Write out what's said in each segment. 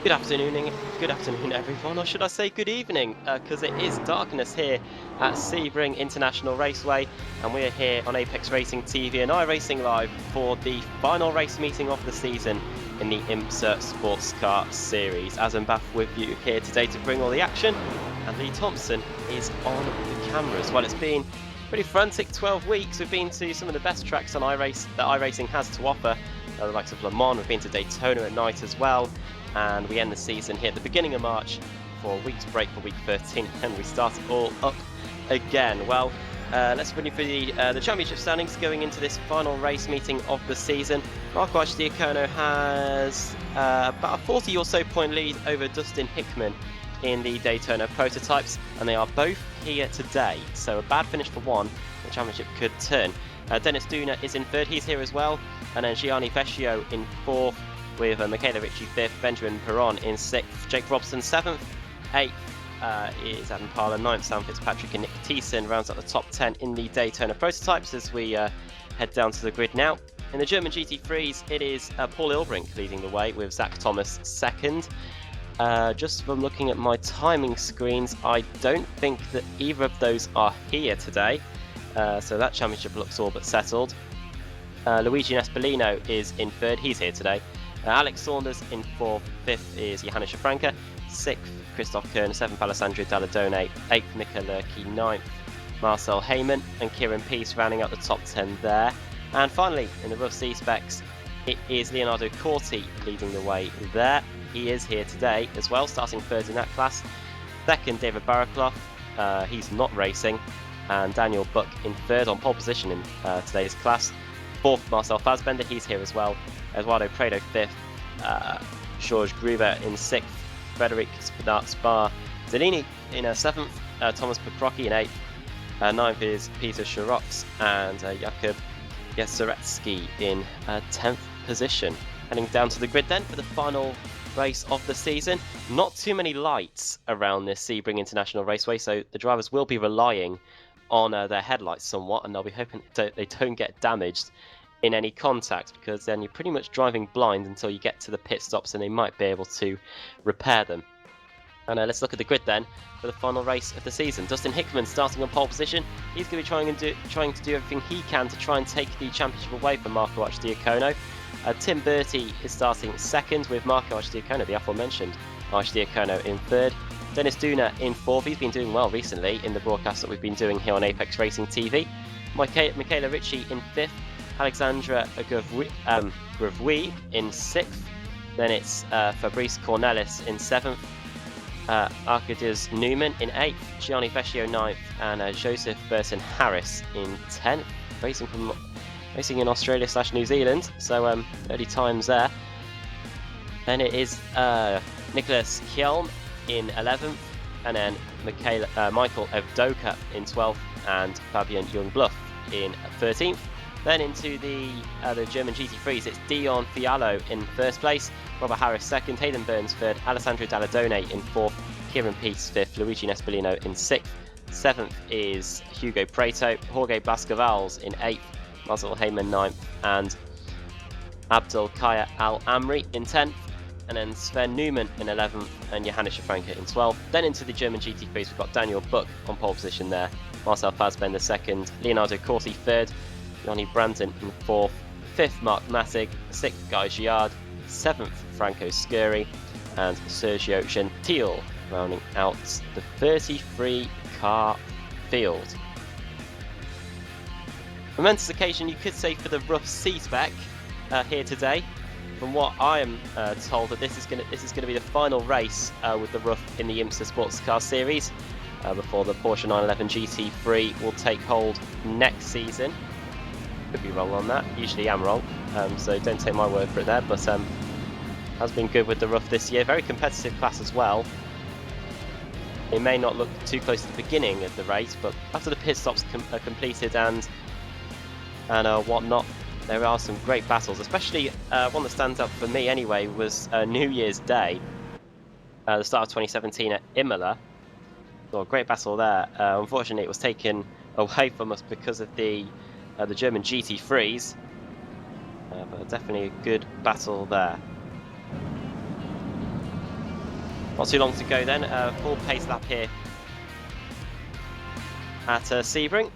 Good afternoon, everyone, or should I say good evening, because it is darkness here at Sebring International Raceway, and we are here on Apex Racing TV and iRacing Live for the final race meeting of the season in the IMSA Sportscar Series. As I'm back with you here today to bring all the action, and Lee Thompson is on the cameras. Well, it's been pretty frantic 12 weeks. We've been to some of the best tracks on iRacing that iRacing has to offer, the likes of Le Mans. We've been to Daytona at night as well. And we end the season here at the beginning of March for a week's break for week 13, and we start it all up again. Well, let's run you through the championship standings going into this final race meeting of the season. Marco Arcidiacono has about a 40 or so point lead over Dustin Hickman in the Daytona prototypes, and they are both here today. So a bad finish for one, the championship could turn. Dennis Duna is in third, he's here as well, and then Gianni Vecchio in fourth, with Michaela Ritchie 5th, Benjamin Perron in 6th, Jake Robson 7th, 8th is Adam Parler, 9th Sam Fitzpatrick and Nick Thiessen rounds out the top 10 in the Daytona prototypes as we head down to the grid now. In the German GT3s, it is Paul Ilbrink leading the way with Zach Thomas 2nd. Just from looking at my timing screens, I don't think that either of those are here today, so that championship looks all but settled. Luigi Nespolino is in 3rd, he's here today. Alex Saunders in 4th, 5th is Johannes Schafranca, 6th Christoph Kern, 7th Alessandro Dalladone, 8th Mika Lurky, 9th Marcel Heyman and Kieran Peace rounding out the top 10 there. And finally, in the rough C specs, it is Leonardo Corti leading the way there. He is here today as well, starting 3rd in that class. 2nd, David Barraclough, he's not racing, and Daniel Buck in 3rd on pole position in today's class. 4th, Marcel Fassbender, he's here as well. Eduardo Prado 5th, George Gruber in 6th, Frederic Spar Delini in 7th, Thomas Pekrocki in 8th, 9th is Peter Scharox and Jakub Jasaretsky in 10th position. Heading down to the grid then for the final race of the season. Not too many lights around this Sebring International Raceway, so the drivers will be relying on their headlights somewhat, and they'll be hoping that they don't get damaged in any contact, because then you're pretty much driving blind until you get to the pit stops and they might be able to repair them. And let's look at the grid then for the final race of the season. Dustin Hickman starting on pole position. He's going to be trying to do everything he can to try and take the championship away from Marco Arcidiacono. Tim Bertie is starting 2nd with Marco Arcidiacono, the aforementioned Arcidiacono, in 3rd. Dennis Duna in 4th. He's been doing well recently in the broadcast that we've been doing here on Apex Racing TV. Michaela Ritchie in 5th. Alexandra Gravui in 6th, then it's Fabrice Cornelis in 7th, Arkadiusz Newman in 8th, Gianni Vecchio 9th, and Joseph Burton Harris in 10th, racing in Australia / New Zealand, so early times there. Then it is Nicholas Kjelm in 11th, and then Michael Evdoka in 12th, and Fabian Youngbluff in 13th. Then into the German GT3s, it's Dion Fiallo in 1st place, Robert Harris 2nd, Hayden Burns 3rd, Alessandro Dalladone in 4th, Kieran Peace 5th, Luigi Nespolino in 6th, 7th is Hugo Prato, Jorge Blascavals in 8th, Marcel Heyman 9th, and Abdul Kaya Al Amri in 10th, and then Sven Newman in 11th, and Johannes Schafranca in 12th. Then into the German GT3s, we've got Daniel Buck on pole position there, Marcel Fassbender 2nd, Leonardo Corti 3rd, Johnny Branton in 4th, 5th Mark Massig, 6th Guy Giard, 7th Franco Scurry, and Sergio Gentile rounding out the 33 car field. Momentous occasion, you could say, for the rough C spec here today. From what I am told, that this is going to be the final race with the rough in the IMSA Sportscar Series before the Porsche 911 GT3 will take hold next season. Could be wrong on that, usually am wrong, so don't take my word for it there, but has been good with the rough this year. Very competitive class as well. It may not look too close to the beginning of the race, but after the pit stops are completed and whatnot, there are some great battles, especially one that stands out for me anyway was New Year's Day, the start of 2017 at Imola. So a great battle there. Unfortunately it was taken away from us because of the German GT3s, but definitely a good battle there. Not too long to go then, full pace lap here at Sebring.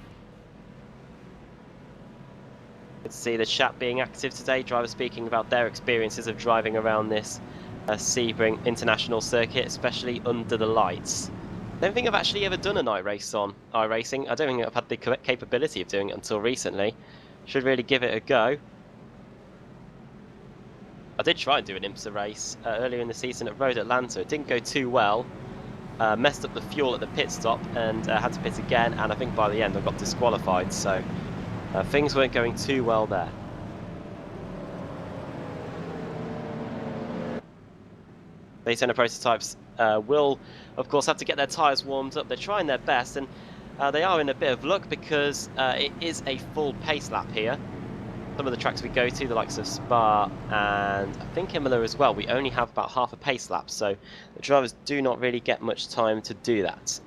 Good to see the chat being active today, drivers speaking about their experiences of driving around this Sebring International Circuit, especially under the lights. I don't think I've actually ever done a night race on iRacing. I don't think I've had the capability of doing it until recently. Should really give it a go. I did try and do an IMSA race earlier in the season at Road Atlanta. It didn't go too well. Messed up the fuel at the pit stop and had to pit again, and I think by the end I got disqualified, so things weren't going too well there. Daytona prototypes will, of course, have to get their tyres warmed up. They're trying their best, and they are in a bit of luck because it is a full pace lap here. Some of the tracks we go to, the likes of Spa and I think Imola as well, we only have about half a pace lap, so the drivers do not really get much time to do that.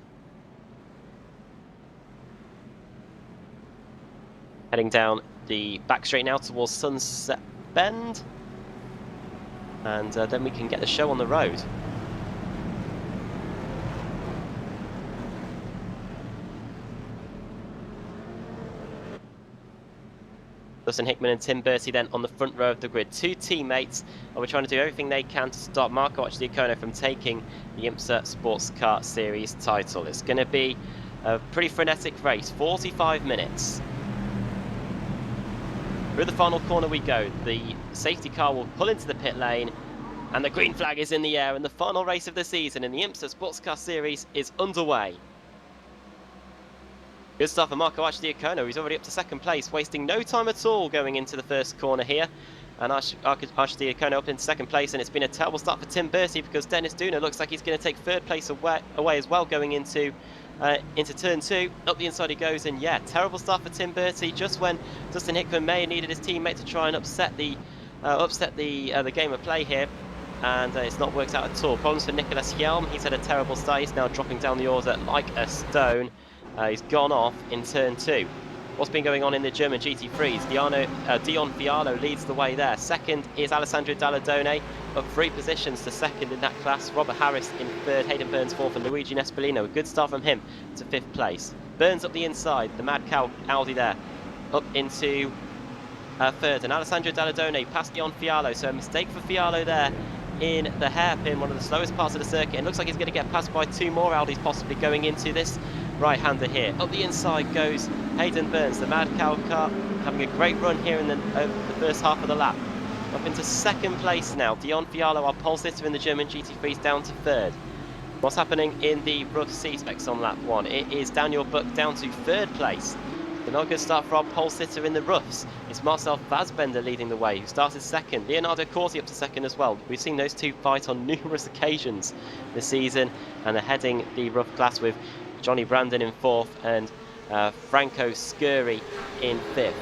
Heading down the back straight now towards Sunset Bend, and then we can get the show on the road. Dustin Hickman and Tim Bertie then on the front row of the grid. Two teammates are trying to do everything they can to stop Marco Diacono from taking the IMSA Sports Car Series title. It's going to be a pretty frenetic race, 45 minutes. Through the final corner we go. The safety car will pull into the pit lane, and the green flag is in the air, and the final race of the season in the IMSA Sports Car Series is underway. Good stuff for Marco Diacono. He's already up to second place, wasting no time at all going into the first corner here. And Diacono up in second place, and it's been a terrible start for Tim Bertie because Dennis Duna looks like he's going to take third place away as well going into turn 2. Up the inside he goes, and yeah, terrible start for Tim Bertie just when Dustin Hickman may have needed his teammate to try and upset the game of play here. And it's not worked out at all. Problems for Nicolas Hjelm. He's had a terrible start. He's now dropping down the order like a stone. He's gone off in turn 2. What's been going on in the German GT3s? Dion Fialo leads the way there. Second is Alessandro Dalladone, up 3 positions to second in that class. Robert Harris in third, Hayden Burns fourth, and Luigi Nespolino. A good start from him to 5th place. Burns up the inside, the Mad Cow Audi there, up into third. And Alessandro Dalladone past Dion Fialo, so a mistake for Fialo there in the hairpin, one of the slowest parts of the circuit. It looks like he's going to get passed by 2 more Audis possibly going into this right-hander here. Up the inside goes Hayden Burns, the Mad Cow car, having a great run here in the first half of the lap. Up into second place now. Dion Fialo, our pole sitter in the German GT3s, down to third. What's happening in the rough C-specs on lap 1? It is Daniel Buck down to third place. So not a good start for our pole sitter in the roughs. It's Marcel Fassbender leading the way, who started second. Leonardo Corsi up to second as well. We've seen those two fight on numerous occasions this season, and they're heading the rough class with Johnny Brandon in 4th and Franco Scurri in 5th.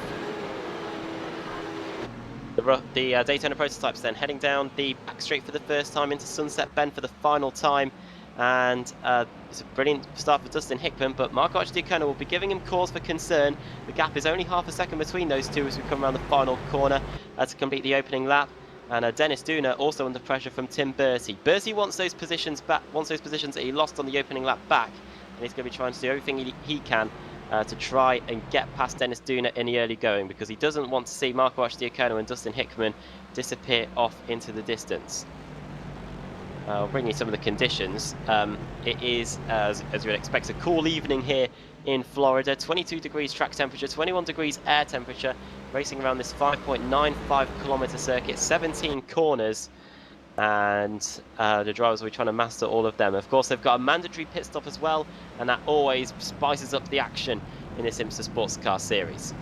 The Daytona prototypes then heading down the back straight for the first time into Sunset Bend for the final time. And it's a brilliant start for Dustin Hickman, but Marco Diacono will be giving him cause for concern. The gap is only half a second between those two as we come around the final corner to complete the opening lap. And Dennis Duna also under pressure from Tim Bertie. Bertie wants those positions back, wants those positions that he lost on the opening lap back, and he's going to be trying to do everything he can to try and get past Dennis Duna in the early going, because he doesn't want to see Marco Diacono and Dustin Hickman disappear off into the distance. I'll bring you some of the conditions. It is, as you would expect, a cool evening here in Florida. 22 degrees track temperature, 21 degrees air temperature. Racing around this 5.95 kilometer circuit, 17 corners. And the drivers will be trying to master all of them. Of course, they've got a mandatory pit stop as well, and that always spices up the action in this IMSA Sports Car Series.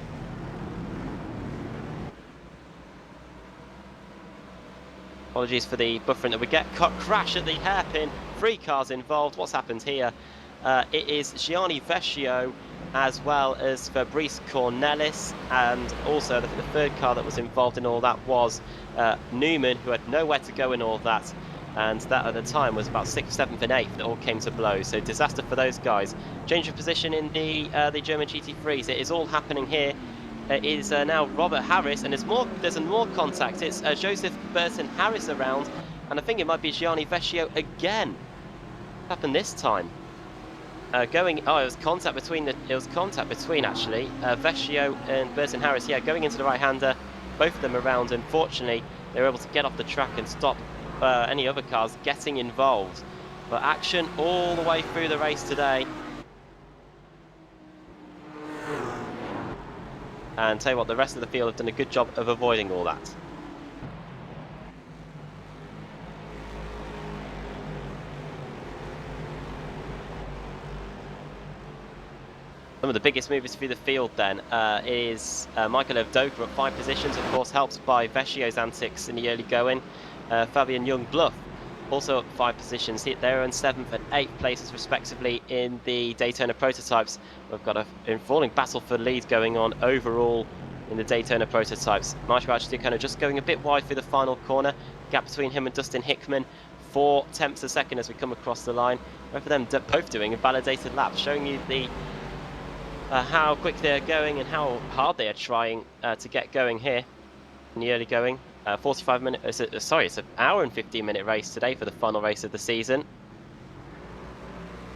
Apologies for the buffering that we get. Crash at the hairpin. 3 cars involved. What's happened here? It is Gianni Vecchio as well as Fabrice Cornelis, and also the third car that was involved in all that was Newman, who had nowhere to go in all that, and that at the time was about 6th, 7th and 8th that all came to blows. So disaster for those guys. Change of position in the German GT3s. It is all happening here. It is now Robert Harris, and there's more contact. It's Joseph Burton Harris around, and I think it might be Gianni Vecchio again happened this time? It was contact between actually Vecchio and Burton Harris. Yeah, going into the right-hander, both of them around. Unfortunately, they were able to get off the track and stop any other cars getting involved. But action all the way through the race today. And tell you what, the rest of the field have done a good job of avoiding all that. Some of the biggest movers through the field then is Michael Evdoka at 5 positions, of course helped by Vecchio's antics in the early going. Fabian Young-Bluff also up 5 positions. They're in 7th and 8th places respectively in the Daytona prototypes. We've got a falling battle for lead going on overall in the Daytona prototypes. Marco Archdiacono just going a bit wide through the final corner. Gap between him and Dustin Hickman, 4 tenths a second as we come across the line. Both of them both doing a validated lap, showing you the how quick they're going and how hard they are trying to get going here in the early going. 45 minutes, it's an hour and 15-minute race today for the final race of the season.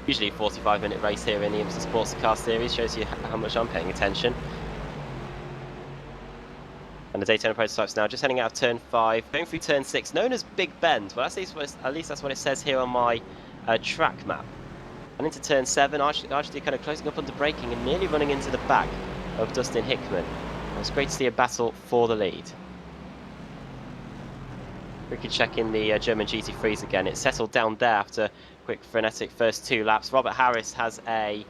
Usually a 45-minute race here in the IMSA Sportscar Series, shows you how much I'm paying attention. And the Daytona prototypes now just heading out of turn 5, going through turn 6, known as Big Bend. Well, at least that's what it says here on my track map. And into turn 7, Archdiacono kind of closing up under braking and nearly running into the back of Dustin Hickman. It's great to see a battle for the lead. We can check in the German GT3s again. It settled down there after quick frenetic first 2 laps. Robert Harris has a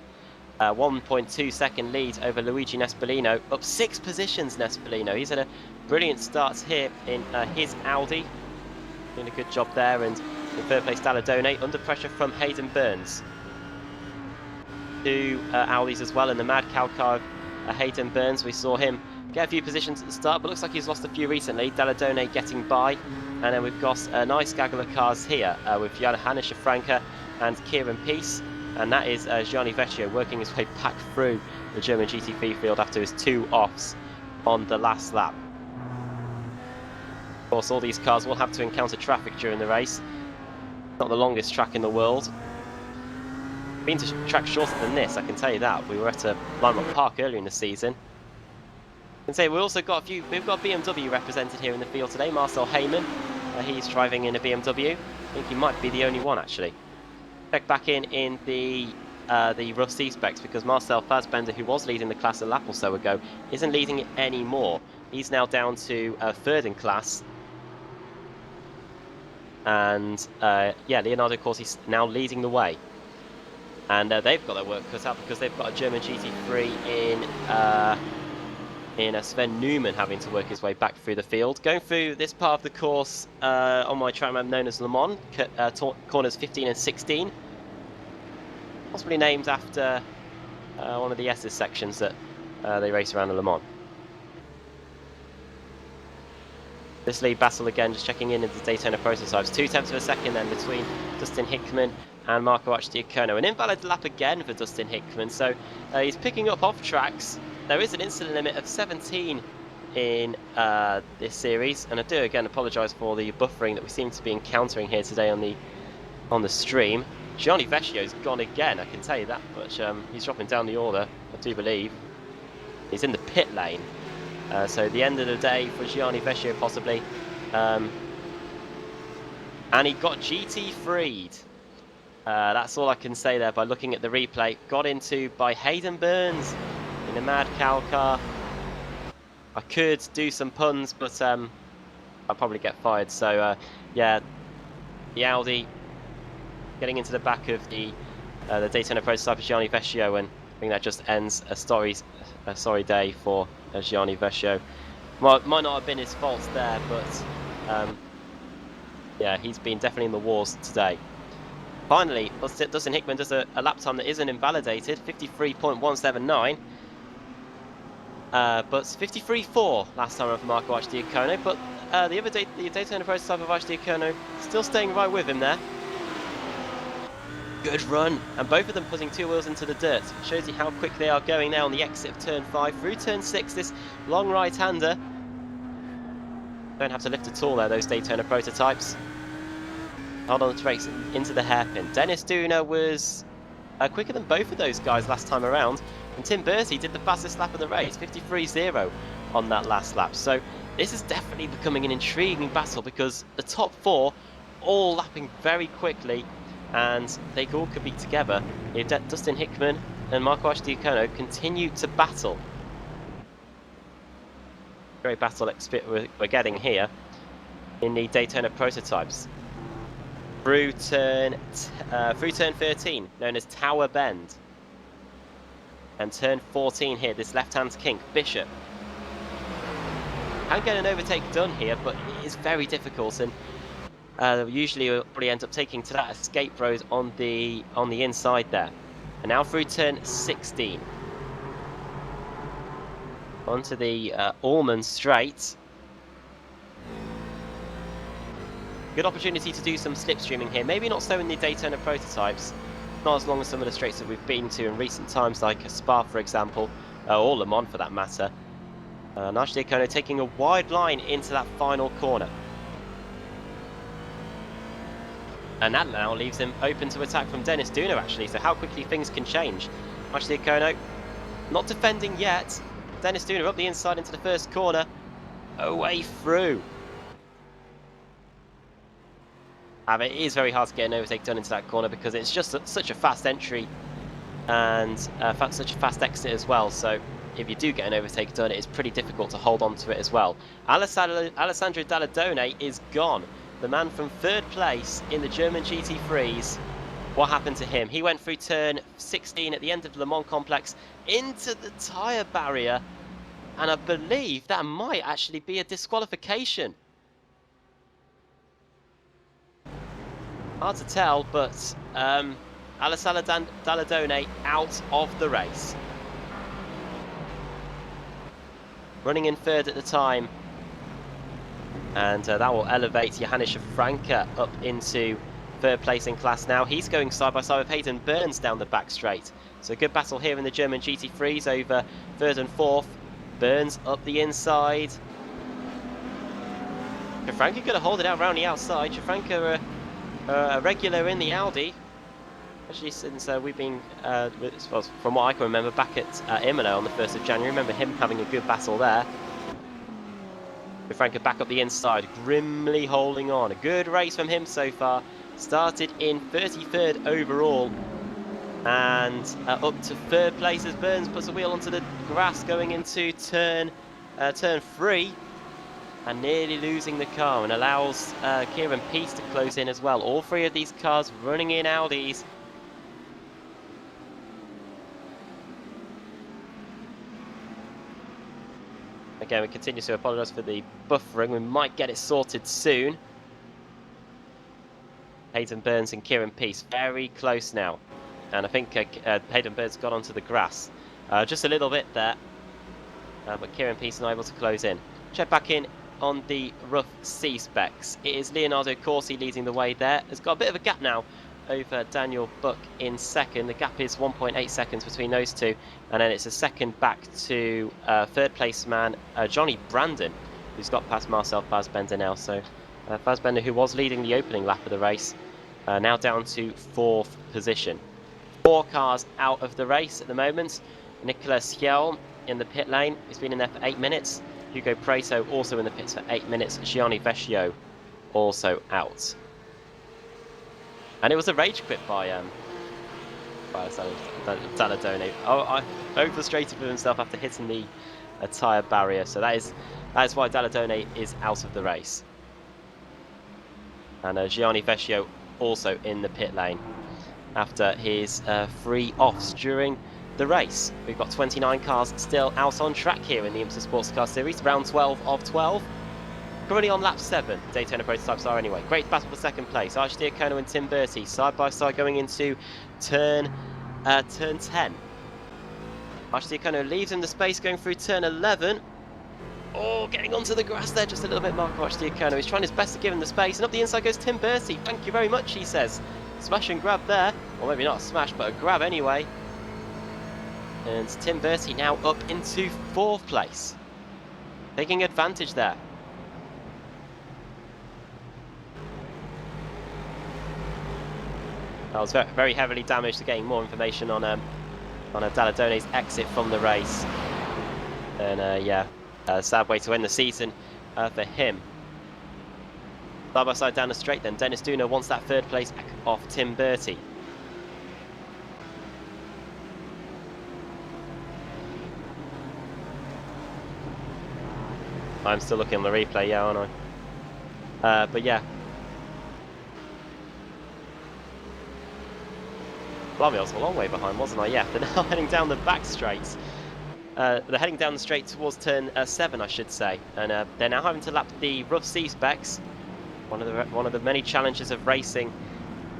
1.2 second lead over Luigi Nespolino. Up 6 positions, Nespolino. He's had a brilliant start here in his Audi. Doing a good job there. And in 3rd place, Dalladone, under pressure from Hayden Burns. 2 Audis as well in the Mad Cow car of Hayden Burns. We saw him get a few positions at the start, but looks like he's lost a few recently. Dalladone getting by. And then we've got a nice gaggle of cars here with Johanna Schafranca and Kieran Peace. And that is Gianni Vecchio working his way back through the German GT3 field after his 2 offs on the last lap. Of course, all these cars will have to encounter traffic during the race. Not the longest track in the world. Been to tracks shorter than this, I can tell you that. We were at Lime Park earlier in the season. I can say we've got BMW represented here in the field today. Marcel Heyman, he's driving in a BMW. I think he might be the only one actually. Check back in the Rusty specs because Marcel Fassbender, who was leading the class a lap or so ago, isn't leading it anymore. He's now down to 3rd in class. And yeah, Leonardo Corsi's now leading the way. And they've got their work cut out because they've got a German GT3 in Sven Newman having to work his way back through the field. Going through this part of the course on my track map known as Le Mans, corners 15 and 16. Possibly named after one of the S's sections that they race around in Le Mans. This lead battle again, just checking in the Daytona prototypes. 2 tenths of a second then between Dustin Hickman and Marco Archdiacono. An invalid lap again for Dustin Hickman, so he's picking up off tracks. There is an incident limit of 17 in this series, and I do again apologise for the buffering that we seem to be encountering here today on the stream. Gianni Vecchio's gone again, I can tell you that much. He's dropping down the order, I do believe. He's in the pit lane. So the end of the day for Gianni Vecchio possibly. And he got GT3'd. That's all I can say there by looking at the replay. Got into by Hayden Burns in a Mad Cow car. I could do some puns, but I'll probably get fired. So yeah, the Audi getting into the back of the Daytona prototype of Gianni Vecchio, and I think that just ends a sorry day for Gianni Vecchio. Might not have been his fault there, but yeah, he's been definitely in the wars today. Finally, Dustin Hickman does a lap time that isn't invalidated, 53.179. But 53.4 last time for Marco Archdiacono. But the Daytona prototype of Archdiacono still staying right with him there. Good run, and both of them putting 2 wheels into the dirt. Shows you how quick they are going now on the exit of turn 5 through turn 6. This long right-hander. Don't have to lift at all there, those Daytona prototypes. Hold on to race into the hairpin. Dennis Duna was quicker than both of those guys last time around, and Tim Bertie did the fastest lap of the race, 53.0 on that last lap. So this is definitely becoming an intriguing battle because the top four all lapping very quickly, and they all could be together if Dustin Hickman and Marco Diacono continue to battle. Great battle we're getting here in the Daytona prototypes. Through turn 13, known as Tower Bend. And turn 14 here, this left-hand kink, Bishop. Can get an overtake done here, but it is very difficult, and usually we'll probably end up taking to that escape road on the inside there. And now through turn 16. Onto the Allman Straight. Good opportunity to do some slipstreaming here. Maybe not so in the Daytona prototypes. Not as long as some of the straights that we've been to in recent times, like Spa, for example, or Le Mans for that matter. Marco Diacono taking a wide line into that final corner. And that now leaves him open to attack from Dennis Duna, actually. So how quickly things can change. Marco Diacono not defending yet. Dennis Duna up the inside into the first corner. Away through. It is very hard to get an overtake done into that corner because it's just such a fast entry and such a fast exit as well. So if you do get an overtake done, it's pretty difficult to hold on to it as well. Alessandro Dalladone is gone. The man from third place in the German GT3s. What happened to him? He went through turn 16 at the end of the Le Mans complex into the tyre barrier, and I believe that might actually be a disqualification. Hard to tell, but Alessandro Dalladone out of the race. Running in third at the time. And that will elevate Johannes Franke up into third place in class now. He's going side by side with Hayden Burns down the back straight. So a good battle here in the German GT3s over third and fourth. Burns up the inside. Franke going to hold it out around the outside. Franke a regular in the Audi, actually since we've been, well, from what I can remember, back at Imola on the 1st of January. Remember him having a good battle there. Franke back up the inside, grimly holding on. A good race from him so far. Started in 33rd overall, and up to third place as Burns puts a wheel onto the grass going into turn 3. And nearly losing the car, and allows Kieran Peace to close in as well. All three of these cars running in Audis. Again, we continue to apologise for the buffering. We might get it sorted soon. Hayden Burns and Kieran Peace very close now. And I think Hayden Burns got onto the grass just a little bit there. But Kieran Peace not able to close in. Check back in on the rough C specs. It is Leonardo Corsi leading the way there. Has got a bit of a gap now over Daniel Buck in second. The gap is 1.8 seconds between those two, and then it's a second back to third place man Johnny Brandon, who's got past Marcel Fassbender now. So Fassbender, who was leading the opening lap of the race, now down to fourth position. 4 cars out of the race at the moment. Nicolas Hjel in the pit lane. He's been in there for 8 minutes. Hugo Preto also in the pits for 8 minutes. Gianni Vecchio also out. And it was a rage quit by Dalladone. Oh, very frustrated with himself after hitting the tyre barrier. So that is why Dalladone is out of the race. And Gianni Vecchio also in the pit lane after his 3 offs during the race. We've got 29 cars still out on track here in the IMSA Sportscar Series, round 12 of 12. Currently on lap 7, Daytona prototypes are anyway. Great battle for second place. Marco Diacono and Tim Bertie side by side going into turn 10. Marco Diacono leaves him the space going through turn 11. Oh, getting onto the grass there just a little bit, Marco Diacono. He's trying his best to give him the space, and up the inside goes Tim Bertie. Thank you very much, he says. Smash and grab there. Or maybe not a smash, but a grab anyway. And Tim Bertie now up into 4th place. Taking advantage there. I was very heavily damaged. Getting more information on Daladone's exit from the race. And yeah, sad way to end the season for him. Side by side down the straight then, Dennis Duna wants that third place back off Tim Bertie. I'm still looking on the replay, yeah, aren't I? But yeah. Blimey, I was a long way behind, wasn't I? Yeah, they're now heading down the back straights. They're heading down the straight towards turn 7, I should say. And they're now having to lap the rough C-specs. One of the many challenges of racing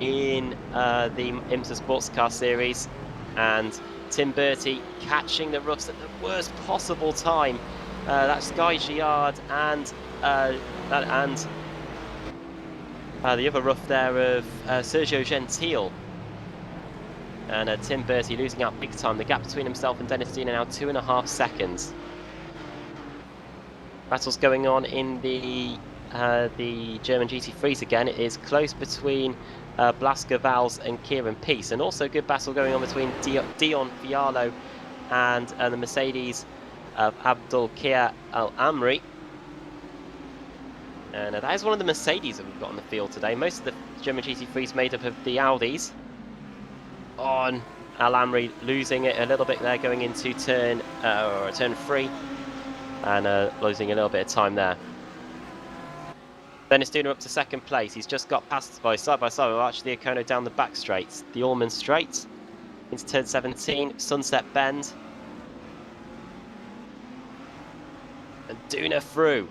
in the IMSA Sportscar Series. And Tim Bertie catching the roughs at the worst possible time. That's Guy Giard and the other rough there of Sergio Gentile. And Tim Bertie losing out big time. The gap between himself and Dennis Duna now 2.5 seconds. Battles going on in the German GT3s again. It is close between Blasker Vals and Kieran Peace, and also good battle going on between Dion Fialo and the Mercedes of Abdul Kia Al Amri. And that is one of the Mercedes that we've got on the field today. Most of the German GT3s made up of the Audis. On Al Amri losing it a little bit there going into turn 3, and losing a little bit of time there. Dennis Duna up to second place. He's just got passed by side with Archie Diacono down the back straights. The Allman Straight into turn 17, Sunset Bend. And Duna through.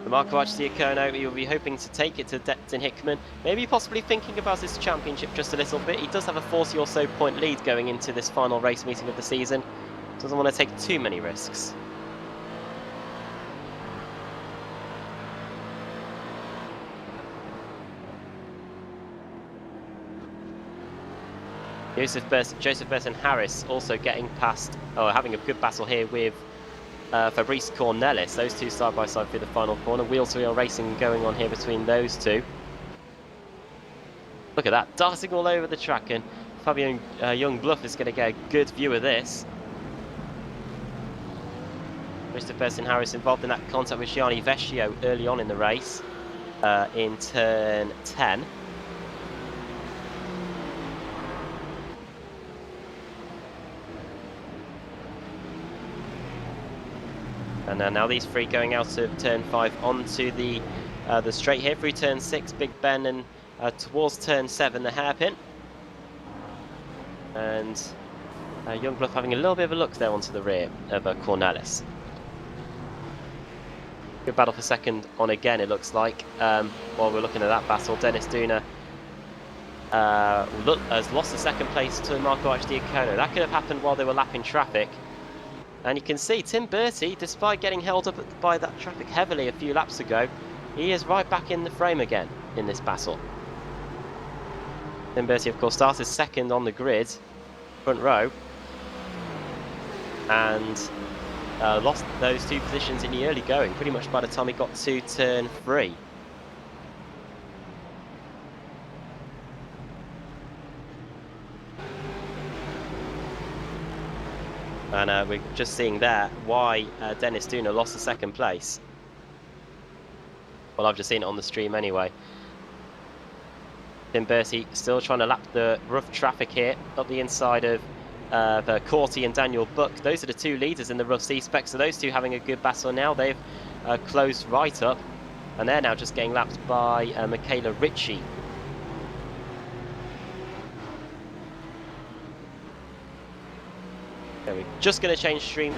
Marco Archie Diacono, he will be hoping to take it to Declan Hickman. Maybe possibly thinking about his championship just a little bit. He does have a 40 or so point lead going into this final race meeting of the season. Doesn't want to take too many risks. Joseph Burton Harris also getting past, having a good battle here with Fabrice Cornelis. Those two side by side through the final corner. Wheel to wheel racing going on here between those two. Look at that, darting all over the track, and Fabio Youngbluff is going to get a good view of this. Joseph Burton Harris involved in that contact with Gianni Vecchio early on in the race in turn 10. And now these three going out of turn 5 onto the straight here through turn 6, Big Ben, and towards turn 7, the hairpin. And Youngbluff having a little bit of a look there onto the rear of Cornelis. Good battle for second on again, it looks like. While we're looking at that battle, Dennis Duna has lost the second place to Marco Archie Diacono. That could have happened while they were lapping traffic. And you can see Tim Bertie, despite getting held up by that traffic heavily a few laps ago, he is right back in the frame again in this battle. Tim Bertie, of course, started second on the grid, front row, and lost those two positions in the early going, pretty much by the time he got to turn 3. And we're just seeing there why Dennis Duna lost the second place. Well, I've just seen it on the stream anyway. Tim Bertie still trying to lap the rough traffic here up the inside of Corty and Daniel Buck. Those are the two leaders in the rough C-spec, so those two having a good battle now. They've closed right up, and they're now just getting lapped by Michaela Ritchie. There we go. Just going to change stream.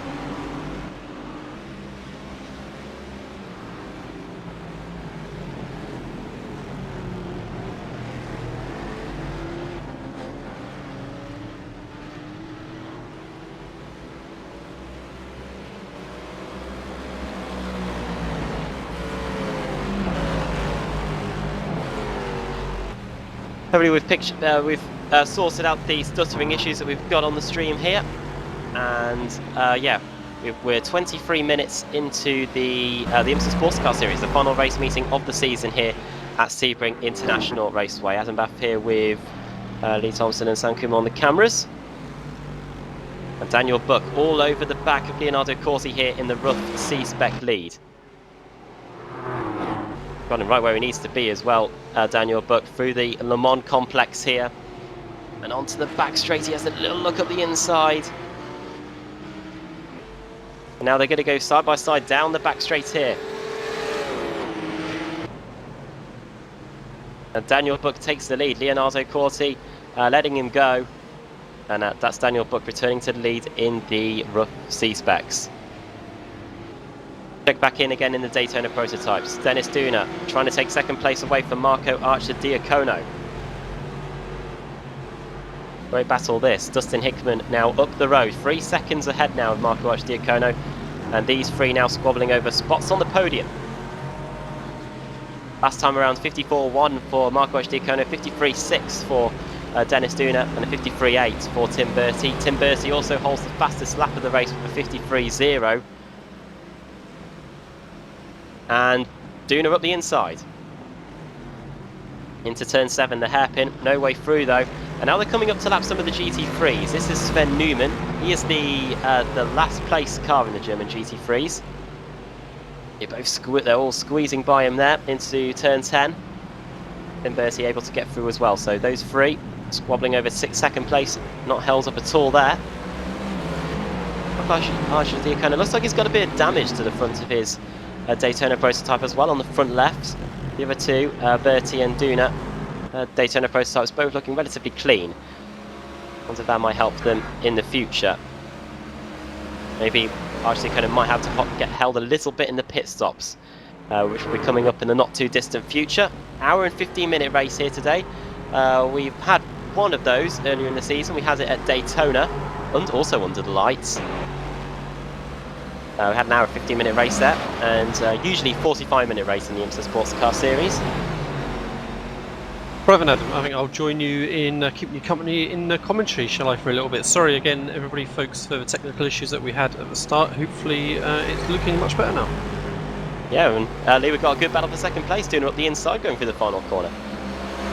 Hopefully we've sorted out the stuttering issues that we've got on the stream here. And yeah, we're 23 minutes into the IMSA Sportscar Series, the final race meeting of the season here at Sebring International Raceway. Adam Bath here with Lee Thompson and Sam Kumar on the cameras. And Daniel Buck all over the back of Leonardo Corsi here in the rough C-Spec lead. Got him right where he needs to be as well, Daniel Buck, through the Le Mans complex here. And onto the back straight, he has a little look at the inside. And now they're going to go side by side down the back straight here. And Daniel Buck takes the lead, Leonardo Corsi letting him go. And that's Daniel Buck returning to the lead in the rough C-Specs. Check back in again in the Daytona prototypes. Dennis Duna trying to take second place away from Marco Archer-Diacono. Great battle this. Dustin Hickman now up the road. 3 seconds ahead now of Marco Archer-Diacono. And these three now squabbling over spots on the podium. Last time around 54.1 for Marco Archer-Diacono, 53.6 for Dennis Duna, and a 53.8 for Tim Bertie. Tim Bertie also holds the fastest lap of the race with a 53.0. And Duna up the inside. Into turn 7, the hairpin, no way through though. And now they're coming up to lap some of the GT3s. This is Sven Newman. He is the last place car in the German GT3s. They're all squeezing by him there into turn 10. Tim Bertie able to get through as well. So those three squabbling over 2nd place, not held up at all there. Archer-Diacono looks like he's got a bit of damage to the front of his Daytona prototype as well on the front left. The other two, Bertie and Duna, Daytona prototypes, both looking relatively clean. I wonder if that might help them in the future. Maybe Archer-Diacono might have to get held a little bit in the pit stops, which will be coming up in the not too distant future. Hour and 15-minute race here today. We've had one of those earlier in the season. We had it at Daytona, and also under the lights. We had an hour and 15-minute race there, and usually 45-minute race in the IMSA Sportscar Series. Right then, Adam, I think I'll join you in keeping you company in the commentary, shall I, for a little bit. Sorry again, everybody, folks, for the technical issues that we had at the start. Hopefully it's looking much better now. Yeah, and Lee, we've got a good battle for second place, doing up the inside, going through the final corner.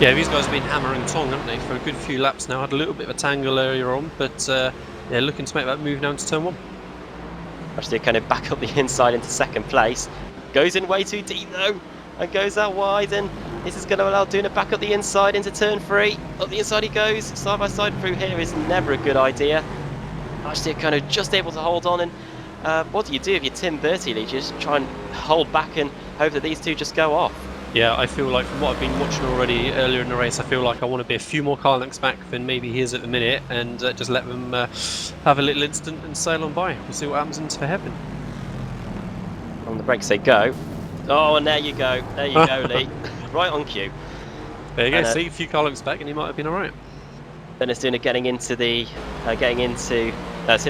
Yeah, these guys have been hammer and tong, haven't they, for a good few laps now. Had a little bit of a tangle earlier on, but yeah, looking to make that move now into turn 1. Actually, kind of back up the inside into second place. Goes in way too deep though, and goes out wide, and this is going to allow Duna back up the inside into turn 3. Up the inside he goes. Side by side through here is never a good idea. Actually, kind of just able to hold on, and what do you do if you're Tim Bertie? You just try and hold back and hope that these two just go off. Yeah, I feel like from what I've been watching already earlier in the race, I feel like I want to be a few more car lengths back than maybe he is at the minute, and just let them have a little instant and sail on by. We'll see what happens into the hairpin. On the brakes they go. Oh, and there you go. There you go, Lee. Right on cue. There you go. See, a few car lengths back, and he might have been all right. Dennis Duna getting into Tim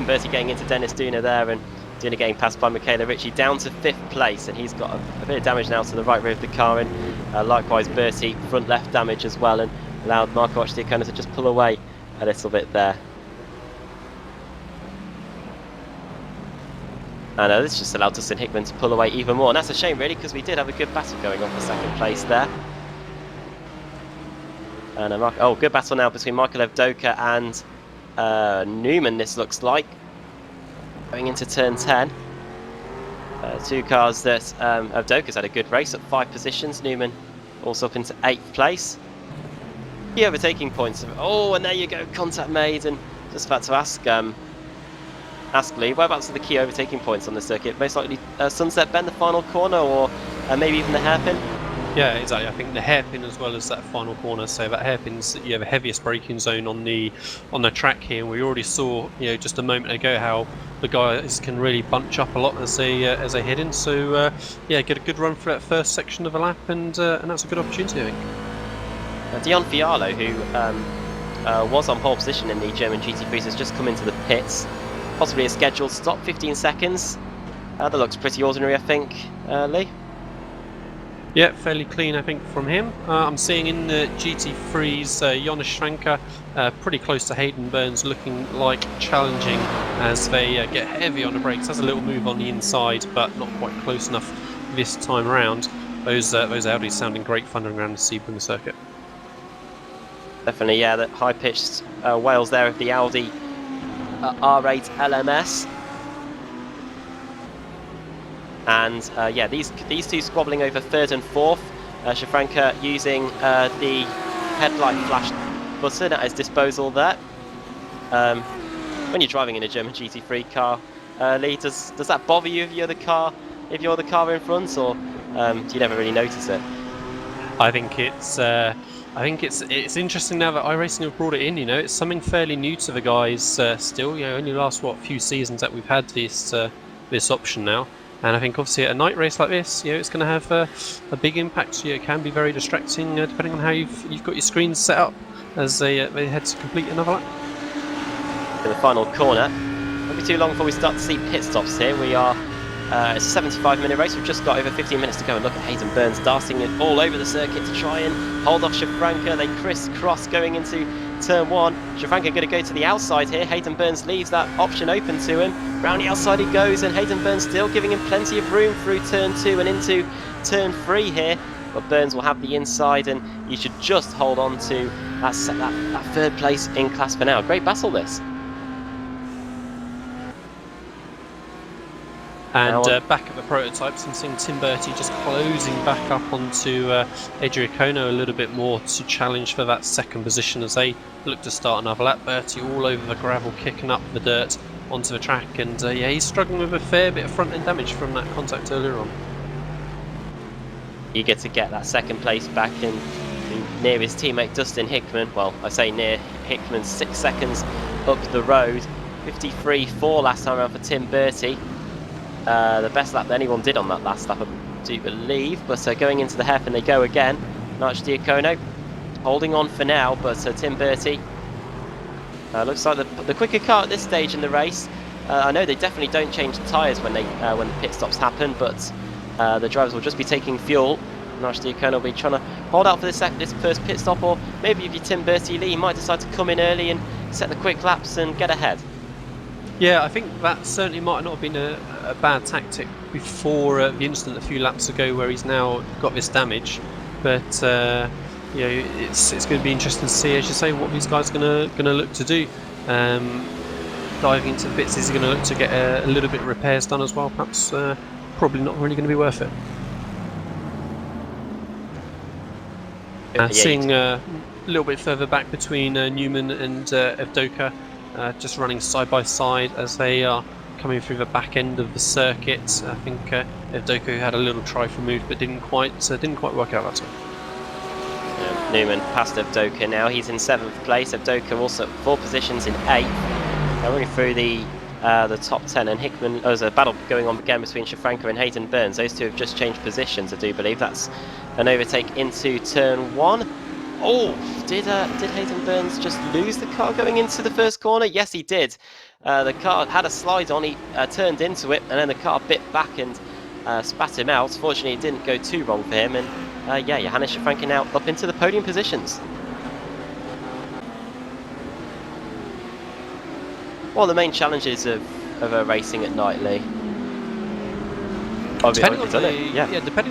Bertie getting into Dennis Duna there, and Duna getting passed by Michaela Ritchie down to 5th place, and he's got a bit of damage now to the right rear of the car, and likewise Bertie front left damage as well, and allowed Marco Archer-Diacono to just pull away a little bit there. And this just allowed Dustin Hickman to pull away even more, and that's a shame really, because we did have a good battle going on for second place there. And good battle now between Michael Evdoka and Newman, this looks like. Going into turn 10. Two cars that Evdoka's had a good race, up 5 positions. Newman also up into 8th place. The overtaking points. Oh, and there you go, contact made, and just about to ask Lee, whereabouts are the key overtaking points on the circuit? Most likely Sunset Bend, the final corner, or maybe even the hairpin? Yeah, exactly. I think the hairpin as well as that final corner. So that hairpin's, you have a heaviest braking zone on the track here. And we already saw, just a moment ago how the guys can really bunch up a lot as they head in. So yeah, get a good run for that first section of the lap, and that's a good opportunity, I think. Dion Fialo, who was on pole position in the German GT3s, has just come into the pits. Possibly a scheduled stop, 15 seconds. That looks pretty ordinary, I think, Lee. Yeah, fairly clean, I think, from him. I'm seeing in the GT3s, Jonas Schranker pretty close to Hayden Burns, looking like challenging as they get heavy on the brakes. Has a little move on the inside, but not quite close enough this time around. those Audis sounding great thundering around the Sebring circuit. Definitely, yeah, the high-pitched wails there of the Audi R8 LMS. And yeah, these two squabbling over third and fourth. Shafranka using the headlight flash button at his disposal there. When you're driving in a German GT3 car, Lee, does that bother you if you're the car in front, or do you never really notice it? I think it's interesting now that iRacing have brought it in. You know, it's something fairly new to the guys still. You know, only last few seasons that we've had this option now. And I think obviously at a night race like this, you know, it's going to have a big impact. It can be very distracting depending on how you've got your screens set up as they head to complete another lap. In the final corner, won't be too long before we start to see pit stops here. We are it's a 75-minute race. We've just got over 15 minutes to go, and look at Hayden Burns darting it all over the circuit to try and hold off Shafranka. They crisscross going into turn one. Shafranka going to go to the outside here. Hayden Burns leaves that option open to him. Round the outside he goes, and Hayden Burns still giving him plenty of room through turn two and into turn three here. But Burns will have the inside, and you should just hold on to that third place in class for now. Great battle this. And back at the prototypes, I'm seeing Tim Bertie just closing back up onto Adriacono a little bit more to challenge for that second position as they look to start another lap. Bertie all over the gravel, kicking up the dirt onto the track, and yeah, he's struggling with a fair bit of front end damage from that contact earlier on. Eager to get that second place back and near his teammate Dustin Hickman. Well, I say near, Hickman 6 seconds up the road. 53.4 last time around for Tim Bertie. The best lap that anyone did on that last lap, I do believe. But going into the hairpin they go again. Archdiacono holding on for now, but Tim Bertie looks like the quicker car at this stage in the race. I know they definitely don't change the tyres when the pit stops happen, but the drivers will just be taking fuel. Archdiacono will be trying to hold out for this first pit stop, or maybe if you're Tim Bertie, Lee, you might decide to come in early and set the quick laps and get ahead. Yeah, I think that certainly might not have been a bad tactic before the incident a few laps ago where he's now got this damage. But you know, it's going to be interesting to see, as you say, what these guys are going to look to do. Diving into the pits, is he going to look to get a little bit of repairs done as well? Perhaps probably not really going to be worth it. Seeing a little bit further back between Newman and Evdoka. Just running side by side as they are coming through the back end of the circuit. I think Evdoka had a little try for move, but didn't quite work out that time. Newman past Evdoka now. He's in 7th place. Evdoka also 4 positions in 8th. Running through the top 10, and Hickman. Oh, there's a battle going on again between Shafranka and Hayden Burns. Those two have just changed positions, I do believe. That's an overtake into turn 1. Oh, did Hayden Burns just lose the car going into the first corner? Yes, he did. The car had a slide on, he turned into it, and then the car bit back and spat him out. Fortunately, it didn't go too wrong for him, and yeah, Johannes Shafranka now up into the podium positions. What are the main challenges of racing at night, Lee? Depending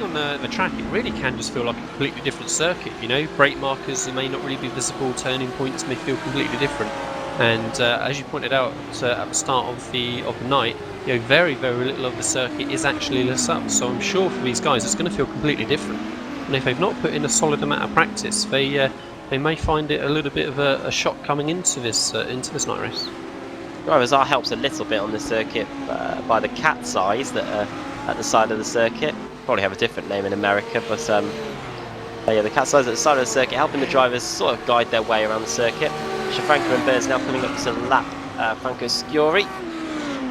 on the track, it really can just feel like a completely different circuit. You know, brake markers may not really be visible, turning points may feel completely different. And as you pointed out at the start of the night, you know, very little of the circuit is actually lit up. So I'm sure for these guys, it's going to feel completely different. And if they've not put in a solid amount of practice, they may find it a little bit of a shock coming into this night race. Drivers are helped a little bit on the circuit by the cat's eyes that are at the side of the circuit. Probably have a different name in America, but yeah, the cat's eyes at the side of the circuit helping the drivers sort of guide their way around the circuit. Shafranka and Burns now coming up to lap Franco Sciori,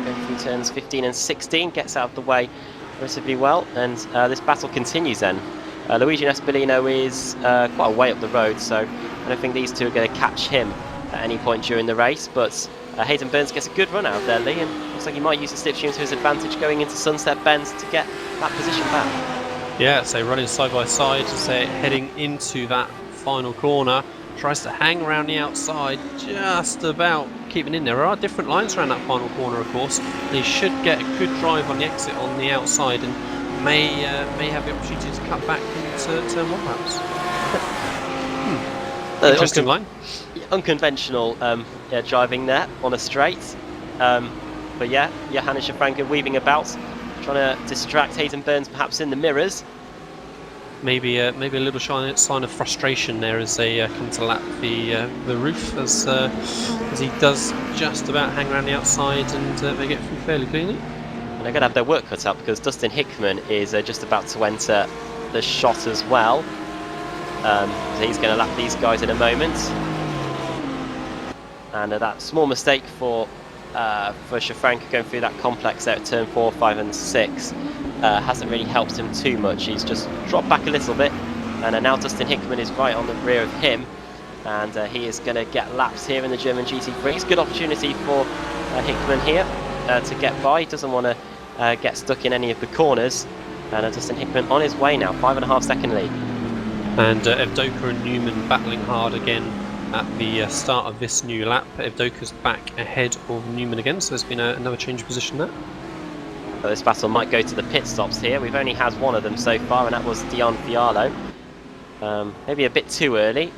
going through turns 15 and 16, gets out of the way relatively well, and this battle continues then. Luigi Nespolino is quite a way up the road, so I don't think these two are going to catch him at any point during the race, but Hayden Burns gets a good run out of there, Lee, and looks like he might use the slipstream to his advantage going into Sunset Bend to get that position back. Yeah, so running side by side as they're heading into that final corner. Tries to hang around the outside, just about keeping in there. There are different lines around that final corner, of course. He should get a good drive on the exit on the outside, and may have the opportunity to cut back into turn 1 perhaps. Interesting line. Unconventional driving there on a straight. But yeah, Johannes Schafranke weaving about, trying to distract Hayden Burns perhaps in the mirrors. Maybe a little sign of frustration there as they come to lap the roof, as he does just about hang around the outside, and they get through fairly cleanly. And they're going to have their work cut out because Dustin Hickman is just about to enter the shot as well. So he's going to lap these guys in a moment. And that small mistake for Schafranke going through that complex there at turn 4, 5 and 6 hasn't really helped him too much. He's just dropped back a little bit, and now Dustin Hickman is right on the rear of him, and he is going to get laps here in the German GT3. It's a good opportunity for Hickman here to get by. He doesn't want to get stuck in any of the corners, and Dustin Hickman on his way now, 5.5 second lead. And Evdoka and Newman battling hard again at the start of this new lap. Evdoka's back ahead of Newman again, so there's been another change of position there. But this battle might go to the pit stops here. We've only had one of them so far, and that was Dion Fialo. Maybe a bit too early.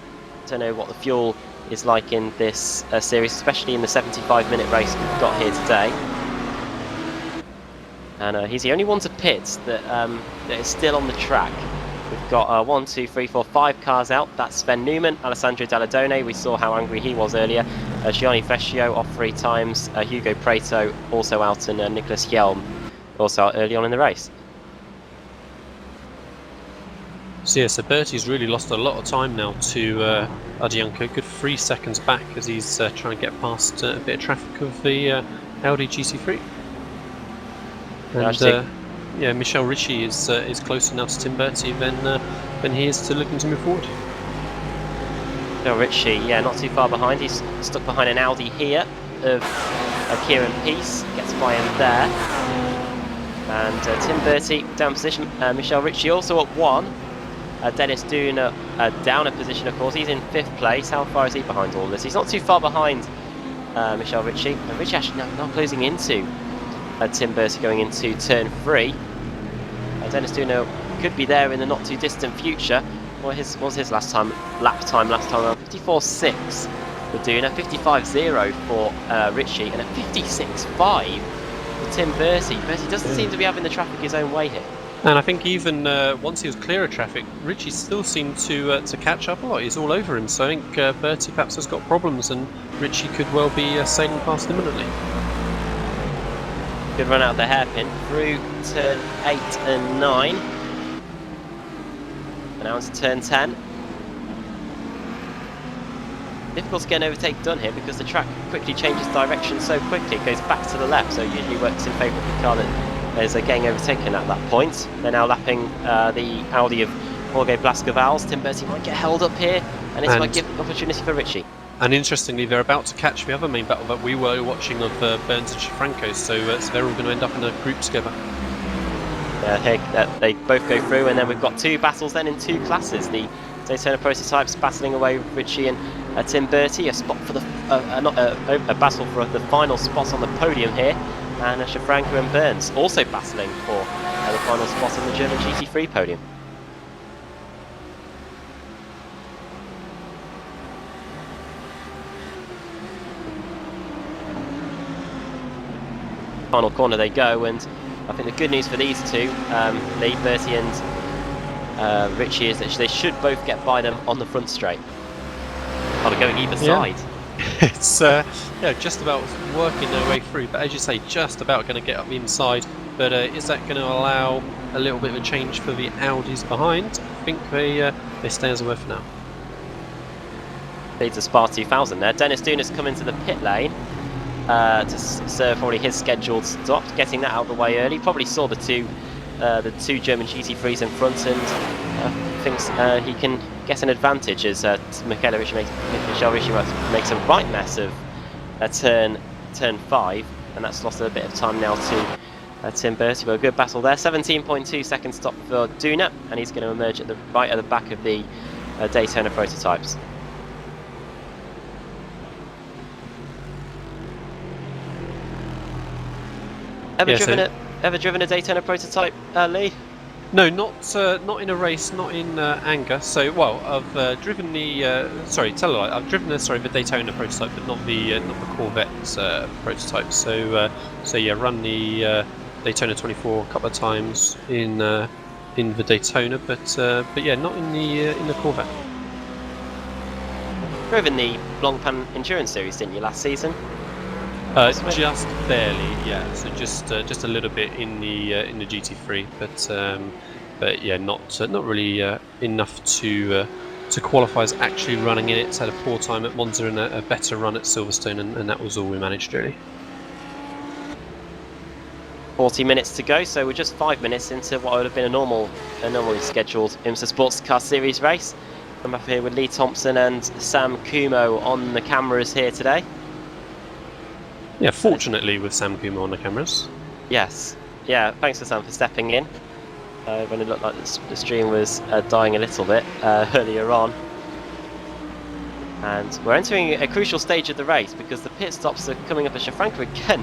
Don't know what the fuel is like in this series, especially in the 75-minute race we've got here today. And he's the only one to pit that is still on the track. We've got 1, 2, 3, 4, 5 cars out. That's Sven Newman, Alessandro Dalladone. We saw how angry he was earlier. Gianni Frescio off 3 times. Hugo Preto also out, and Nicholas Hjelm also out early on in the race. So yeah, so Bertie's really lost a lot of time now to Adianco. Good 3 seconds back as he's trying to get past a bit of traffic of the Audi GT3. And yeah, Michel Ricci is closer now to Tim Bertie than he is to looking to move forward. Michel Ricci, yeah, not too far behind. He's stuck behind an Audi here of Kieran Peace. Gets by him there. And Tim Bertie down position. Michel Ricci also at 1. Dennis Doon down a position, of course. He's in 5th place. How far is he behind all this? He's not too far behind Michel Ricci. And Ricci actually now closing into Tim Bertie going into turn 3. Dennis Doon could be there in the not too distant future. What was his lap time around? 54.6 for Doona, 55.0 for Ricci, and a 56.5 for Tim Bertie. Bertie doesn't seem to be having the traffic his own way here. And I think even once he was clear of traffic, Ricci still seemed to catch up a lot. He's all over him, so I think Bertie perhaps has got problems, and Ricci could well be sailing past imminently. Good run out of the hairpin through turn 8 and 9. And now into turn 10. Difficult to get an overtake done here because the track quickly changes direction so quickly. It goes back to the left, so it usually works in favour of the car that is getting overtaken at that point. They're now lapping the Audi of Jorge Blascavals. Tim Bertie might get held up here, and this might give opportunity for Ricci. And interestingly, they're about to catch the other main battle that we were watching of Burns and Schafranco, so they're all going to end up in a group together. They both go through, and then we've got 2 battles then in 2 classes. The Daytona Prototypes battling away with Ricci and Tim Bertie, a spot for a battle for the final spot on the podium here, and Schafranco and Burns also battling for the final spot on the German GT3 podium. Final corner they go, and I think the good news for these two, Lee, Bertie and Ricci, is that they should both get by them on the front straight. Or going either side. It's just about working their way through, but as you say, just about going to get up the inside. But is that going to allow a little bit of a change for the Audis behind? I think they stay as a were for now. Leads a Spa 2000 there. Dennis Doon has come into the pit lane to serve probably his scheduled stop, getting that out of the way early. Probably saw the two German GT3s in front, and thinks he can get an advantage as Michel Ricci makes a right mess of turn 5, and that's lost a bit of time now to Tim Bertie. But a good battle there. 17.2 second stop for Doona, and he's going to emerge right at the back of the Daytona Prototypes. Ever driven a Daytona Prototype, Lee? No, not in a race, not in anger. So, well, I've driven the I've driven the Daytona prototype, but not the Corvette prototype. So yeah, run the Daytona 24 a couple of times in the Daytona, but yeah, not in the Corvette. Drove in the Blancpain Endurance Series, didn't you, last season? Just barely, yeah. So just a little bit in the GT3, but yeah, not really enough to qualify as actually running in it. It's had a poor time at Monza and a better run at Silverstone, and that was all we managed really. 40 minutes to go, so we're just 5 minutes into what would have been a normally scheduled IMSA Sportscar Series race. I'm up here with Lee Thompson and Sam Kumo on the cameras here today. Yeah, fortunately with Sam Kumo on the cameras. Yes. Yeah, thanks to Sam for stepping in. When it looked like the stream was dying a little bit earlier on. And we're entering a crucial stage of the race because the pit stops are coming up at Shafranka again.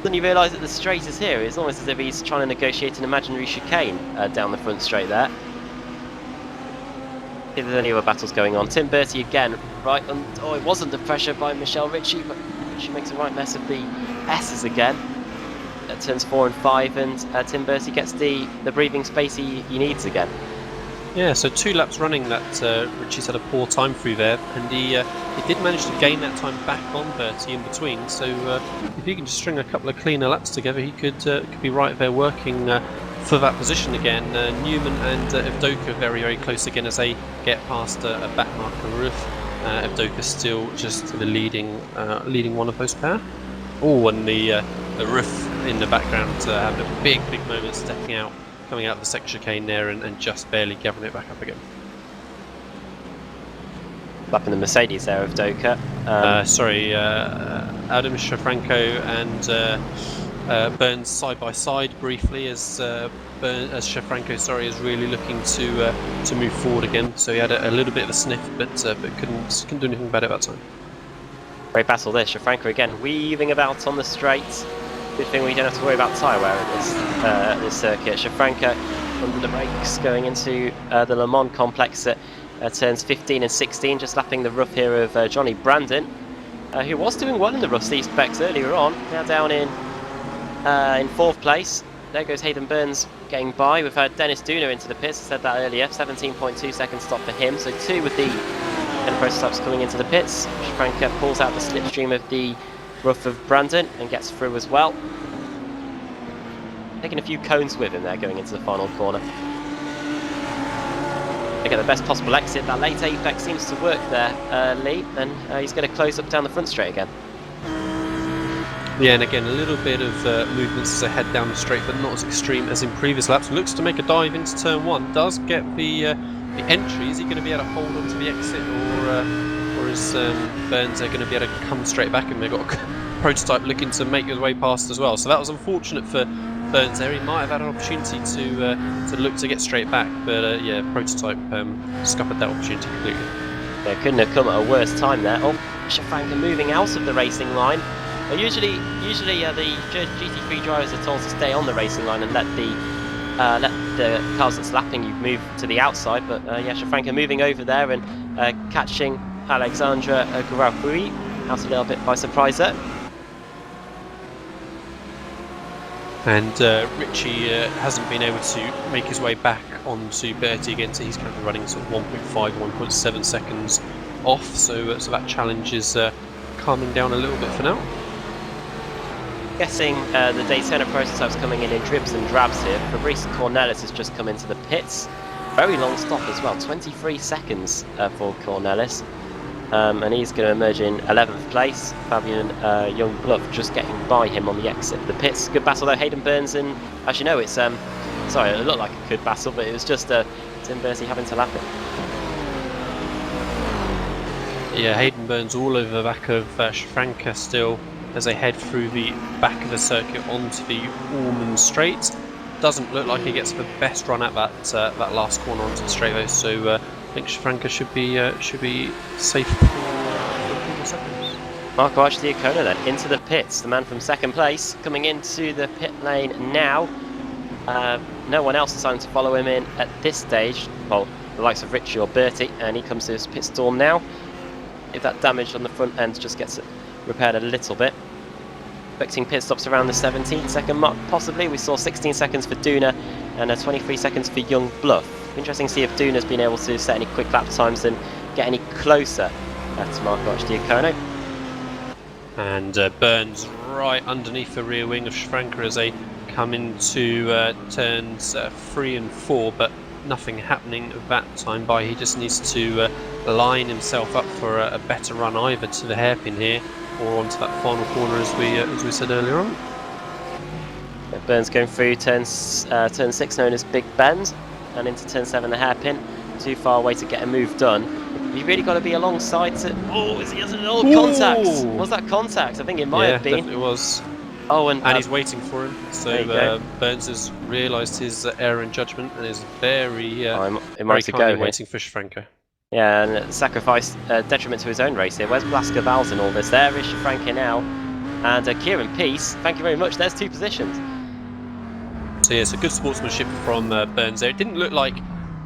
Then you realise that the straight is here. It's almost as if he's trying to negotiate an imaginary chicane down the front straight there. If there's any other battles going on. Tim Bertie again, right, and oh, it was under pressure by Michelle Ritchie, but she makes a right mess of the S's again. Turns 4 and 5, and Tim Bertie gets the breathing space he needs again. Yeah, so 2 laps running that Ritchie's had a poor time through there, and he did manage to gain that time back on Bertie in between. So if he can just string a couple of cleaner laps together, he could be right there working for that position again. Newman and Evdoka very, very close again as they get past a back marker roof. Evdoka still just the leading one of those pair. Oh, and the roof in the background having a big moment, stepping out, coming out of the second chicane there, and just barely gathering it back up again. Up in the Mercedes there of Doka. Adam Shafranko and Burns side by side briefly as Shafranko is really looking to move forward again. So he had a little bit of a sniff, but couldn't do anything about it that time. Great battle there. Shafranko again weaving about on the straight. Good thing we don't have to worry about tyre wear at this circuit. Shafranko under the brakes going into the Le Mans complex at turns 15 and 16, just lapping the rough here of Johnny Brandon, who was doing well in the rough C specs earlier on. Now down in 4th place. There goes Hayden Burns getting by. We've had Dennis Dooner into the pits. I said that earlier. 17.2 second stop for him. So 2 with the prototypes coming into the pits. Shafranko pulls out the slipstream of the rough of Brandon and gets through as well. Taking a few cones with him there going into the final corner. They get the best possible exit. That late apex seems to work there, Lee, and he's going to close up down the front straight again. Yeah, and again a little bit of movements as they head down the straight, but not as extreme as in previous laps. Looks to make a dive into turn 1. Does get the entry. Is he going to be able to hold onto the exit, or is Burns going to be able to come straight back? And they've got a prototype looking to make his way past as well. So that was unfortunate for Burns there. He might have had an opportunity to look to get straight back, but yeah, prototype scuppered that opportunity completely. Yeah, couldn't have come at a worse time there. Oh, Shafranko moving out of the racing line. Usually the GT3 drivers are told to stay on the racing line and let the cars that's lapping you move to the outside, but yeah, Shafranko moving over there and catching Alexandra Gurafui out a little bit by surprise there. And Ritchie hasn't been able to make his way back onto Bertie again, so he's currently running sort of 1.5, 1.7 seconds off, so that challenge is calming down a little bit for now. Guessing the Daytona prototypes coming in dribs and drabs here. Fabrice Cornelis has just come into the pits. Very long stop as well, 23 seconds for Cornelis. And he's going to emerge in 11th place. Fabian Youngbluff just getting by him on the exit of the pits. Good battle though, Hayden Burns, and as you know, it's sorry, it looked like a good battle, but it was just Tim Bertie having to lap it. Yeah, Hayden Burns all over the back of Shafranko still as they head through the back of the circuit onto the Ormond Straight. Doesn't look like he gets the best run at that last corner onto the straight though, so I think Shafranko should be safe for a couple of seconds. Marco Archdiacono then into the pits. The man from second place coming into the pit lane now. No one else deciding to follow him in at this stage. Well, the likes of Richie or Bertie, and he comes to his pit stall now. If that damage on the front end just gets repaired a little bit. Expecting pit stops around the 17-second mark, possibly. We saw 16 seconds for Duna and 23 seconds for Young Bluff. Interesting to see if Duna's been able to set any quick lap times and get any closer to Marco Diacono. And Burns right underneath the rear wing of Schranker as they come into turns 3 and 4, but nothing happening that time by. He just needs to line himself up for a better run either to the hairpin here or onto that final corner as we said earlier on. Burns going through turn 6, known as Big Bend, and into turn 7, the hairpin. Too far away to get a move done. You've really got to be alongside to... Oh, is he has an old contact? Was that contact? I think it might have been. It was. Oh, and he's waiting for him. So Burns has realised his error in judgment and is very waiting for Schranker. Yeah, and sacrifice detriment to his own race here. Where's Blasco Valls in all this? There is Schranker now. And Kieran Peace, thank you very much. There's 2 positions. So yeah, it's a good sportsmanship from Burns there. It didn't look like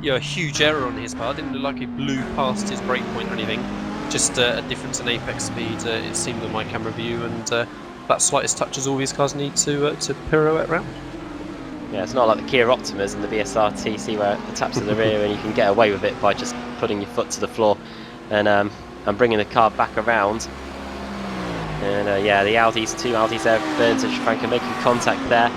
a huge error on his part. It didn't look like he blew past his brake point or anything. Just a difference in apex speed, it seemed on my camera view, and that slightest touch is all these cars need to pirouette around. Yeah, it's not like the Kia Optimas and the BSR TC where it taps in the rear and you can get away with it by just putting your foot to the floor and bringing the car back around. And yeah, the Audis, 2 Audis there, Burns and Schranker making contact there.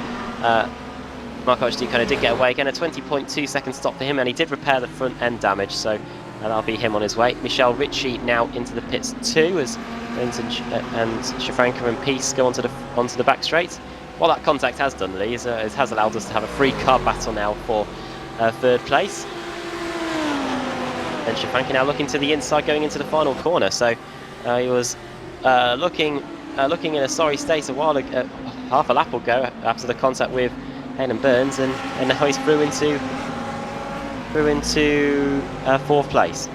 Marco kind of did get away again, a 20.2 second stop for him, and he did repair the front end damage, so that'll be him on his way. Michelle Ritchie now into the pits too, as Burns and Schranker and Peace go onto the back straight. What that contact has done, Lee, is it has allowed us to have a free car battle now for 3rd place. And Schranker now looking to the inside, going into the final corner. So he was looking in a sorry state a while ago, half a lap ago after the contact with Hayden Burns, and now he's through into 4th place.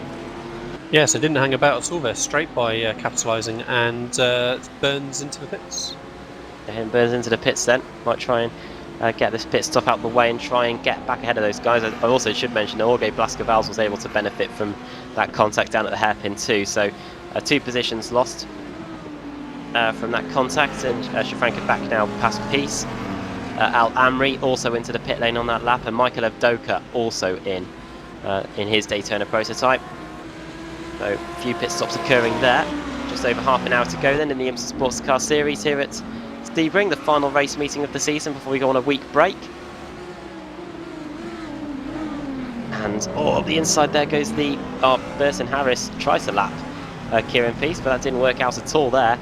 Yeah, so didn't hang about at all there, straight by capitalising, and Burns into the pits. And Burns into the pits then, might try and get this pit stop out of the way and try and get back ahead of those guys. I also should mention that Jorge Blasco Valls was able to benefit from that contact down at the hairpin too, so 2 positions lost from that contact, and Schranker back now past Peace. Al Amri also into the pit lane on that lap, and Michael Evdoka also in his Daytona prototype. So a few pit stops occurring there. Just over half an hour to go then in the IMSA Sportscar Series here at Sebring, the final race meeting of the season before we go on a week break. And up the inside there goes the Burton Harris, tries to lap Kieran Peace, but that didn't work out at all there.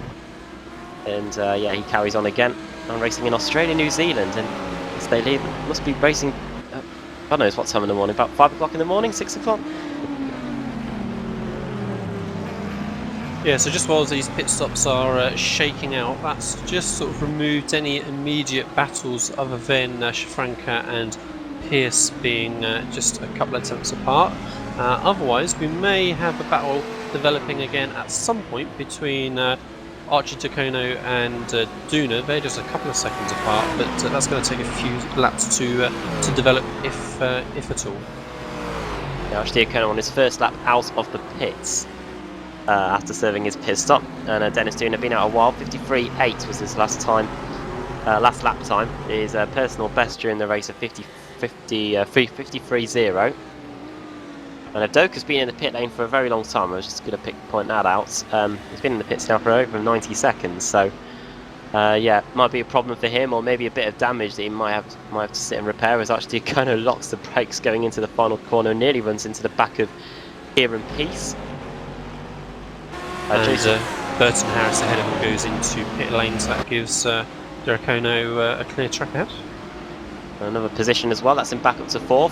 And yeah, he carries on again. I'm racing in Australia, New Zealand, and as they leave, must be racing, God knows what time in the morning, about 5 o'clock in the morning, 6 o'clock? Yeah, so just while these pit stops are shaking out, that's just sort of removed any immediate battles other than Schranker and Pearce being just a couple of tenths apart. Otherwise, we may have a battle developing again at some point between Archie Tacono and Duna. They're just a couple of seconds apart, but that's going to take a few laps to develop, if at all. Yeah, Archie Tacono on his first lap out of the pits after serving his pit stop, and Dennis Duna been out a while. 53.8 was his last lap time. His personal best during the race of 53.0. And Evdoka's been in the pit lane for a very long time. I was just going to point that out. He's been in the pits now for over 90 seconds, so yeah, might be a problem for him, or maybe a bit of damage that he might have to sit and repair, as actually kind of locks the brakes going into the final corner and nearly runs into the back of Kieran Peace. And Burton Harris ahead of him goes into pit lane, so that gives Diacono a clear track ahead. Another position as well, that's him back up to 4th.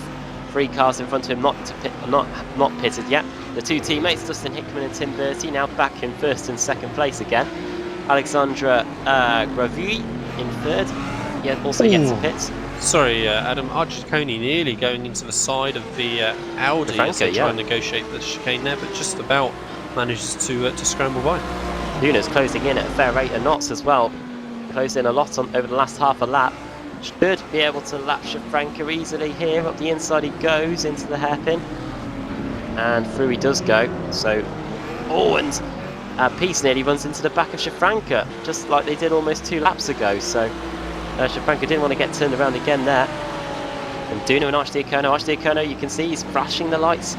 3 cars in front of him not pitted yet. The 2 teammates, Dustin Hickman and Tim Bertie, now back in 1st and 2nd place again. Alexandra Gravui in 3rd, yeah, also yet to pit. Sorry, Adam, Archie Coney nearly going into the side of the Audi as they try and negotiate the chicane there, but just about manages to scramble by. Luna's closing in at a fair rate of knots as well. Closed in a lot over the last half a lap. should be able to lap Shafranka easily here. Up the inside he goes into the hairpin, and through he does go. So, and Peace nearly runs into the back of Shafranka, just like they did almost 2 laps ago. So Shafranka didn't want to get turned around again there. And Duna and Archdiacono, you can see he's flashing the lights.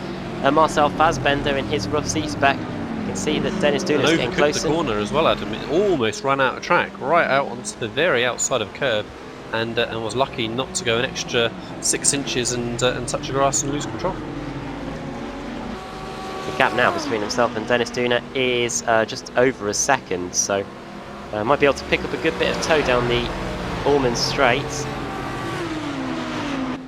Marcel Fassbender in his rough C-spec. You can see that Dennis Duna's getting closer. The corner as well, Adam. It almost ran out of track, right out onto the very outside of curb, and was lucky not to go an extra 6 inches and touch the grass and lose control. The gap now between himself and Dennis Duna is just over a second, so might be able to pick up a good bit of tow down the Allman Straight.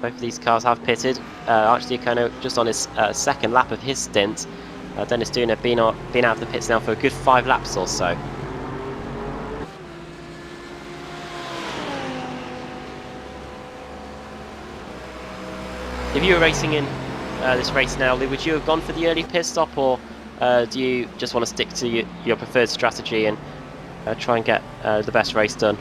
Both of these cars have pitted. Archdiacono just on his second lap of his stint. Dennis Duna been out of the pits now for a good 5 laps or so. If you were racing in this race now, Lou, would you have gone for the early pit stop, or do you just want to stick to your preferred strategy and try and get the best race done?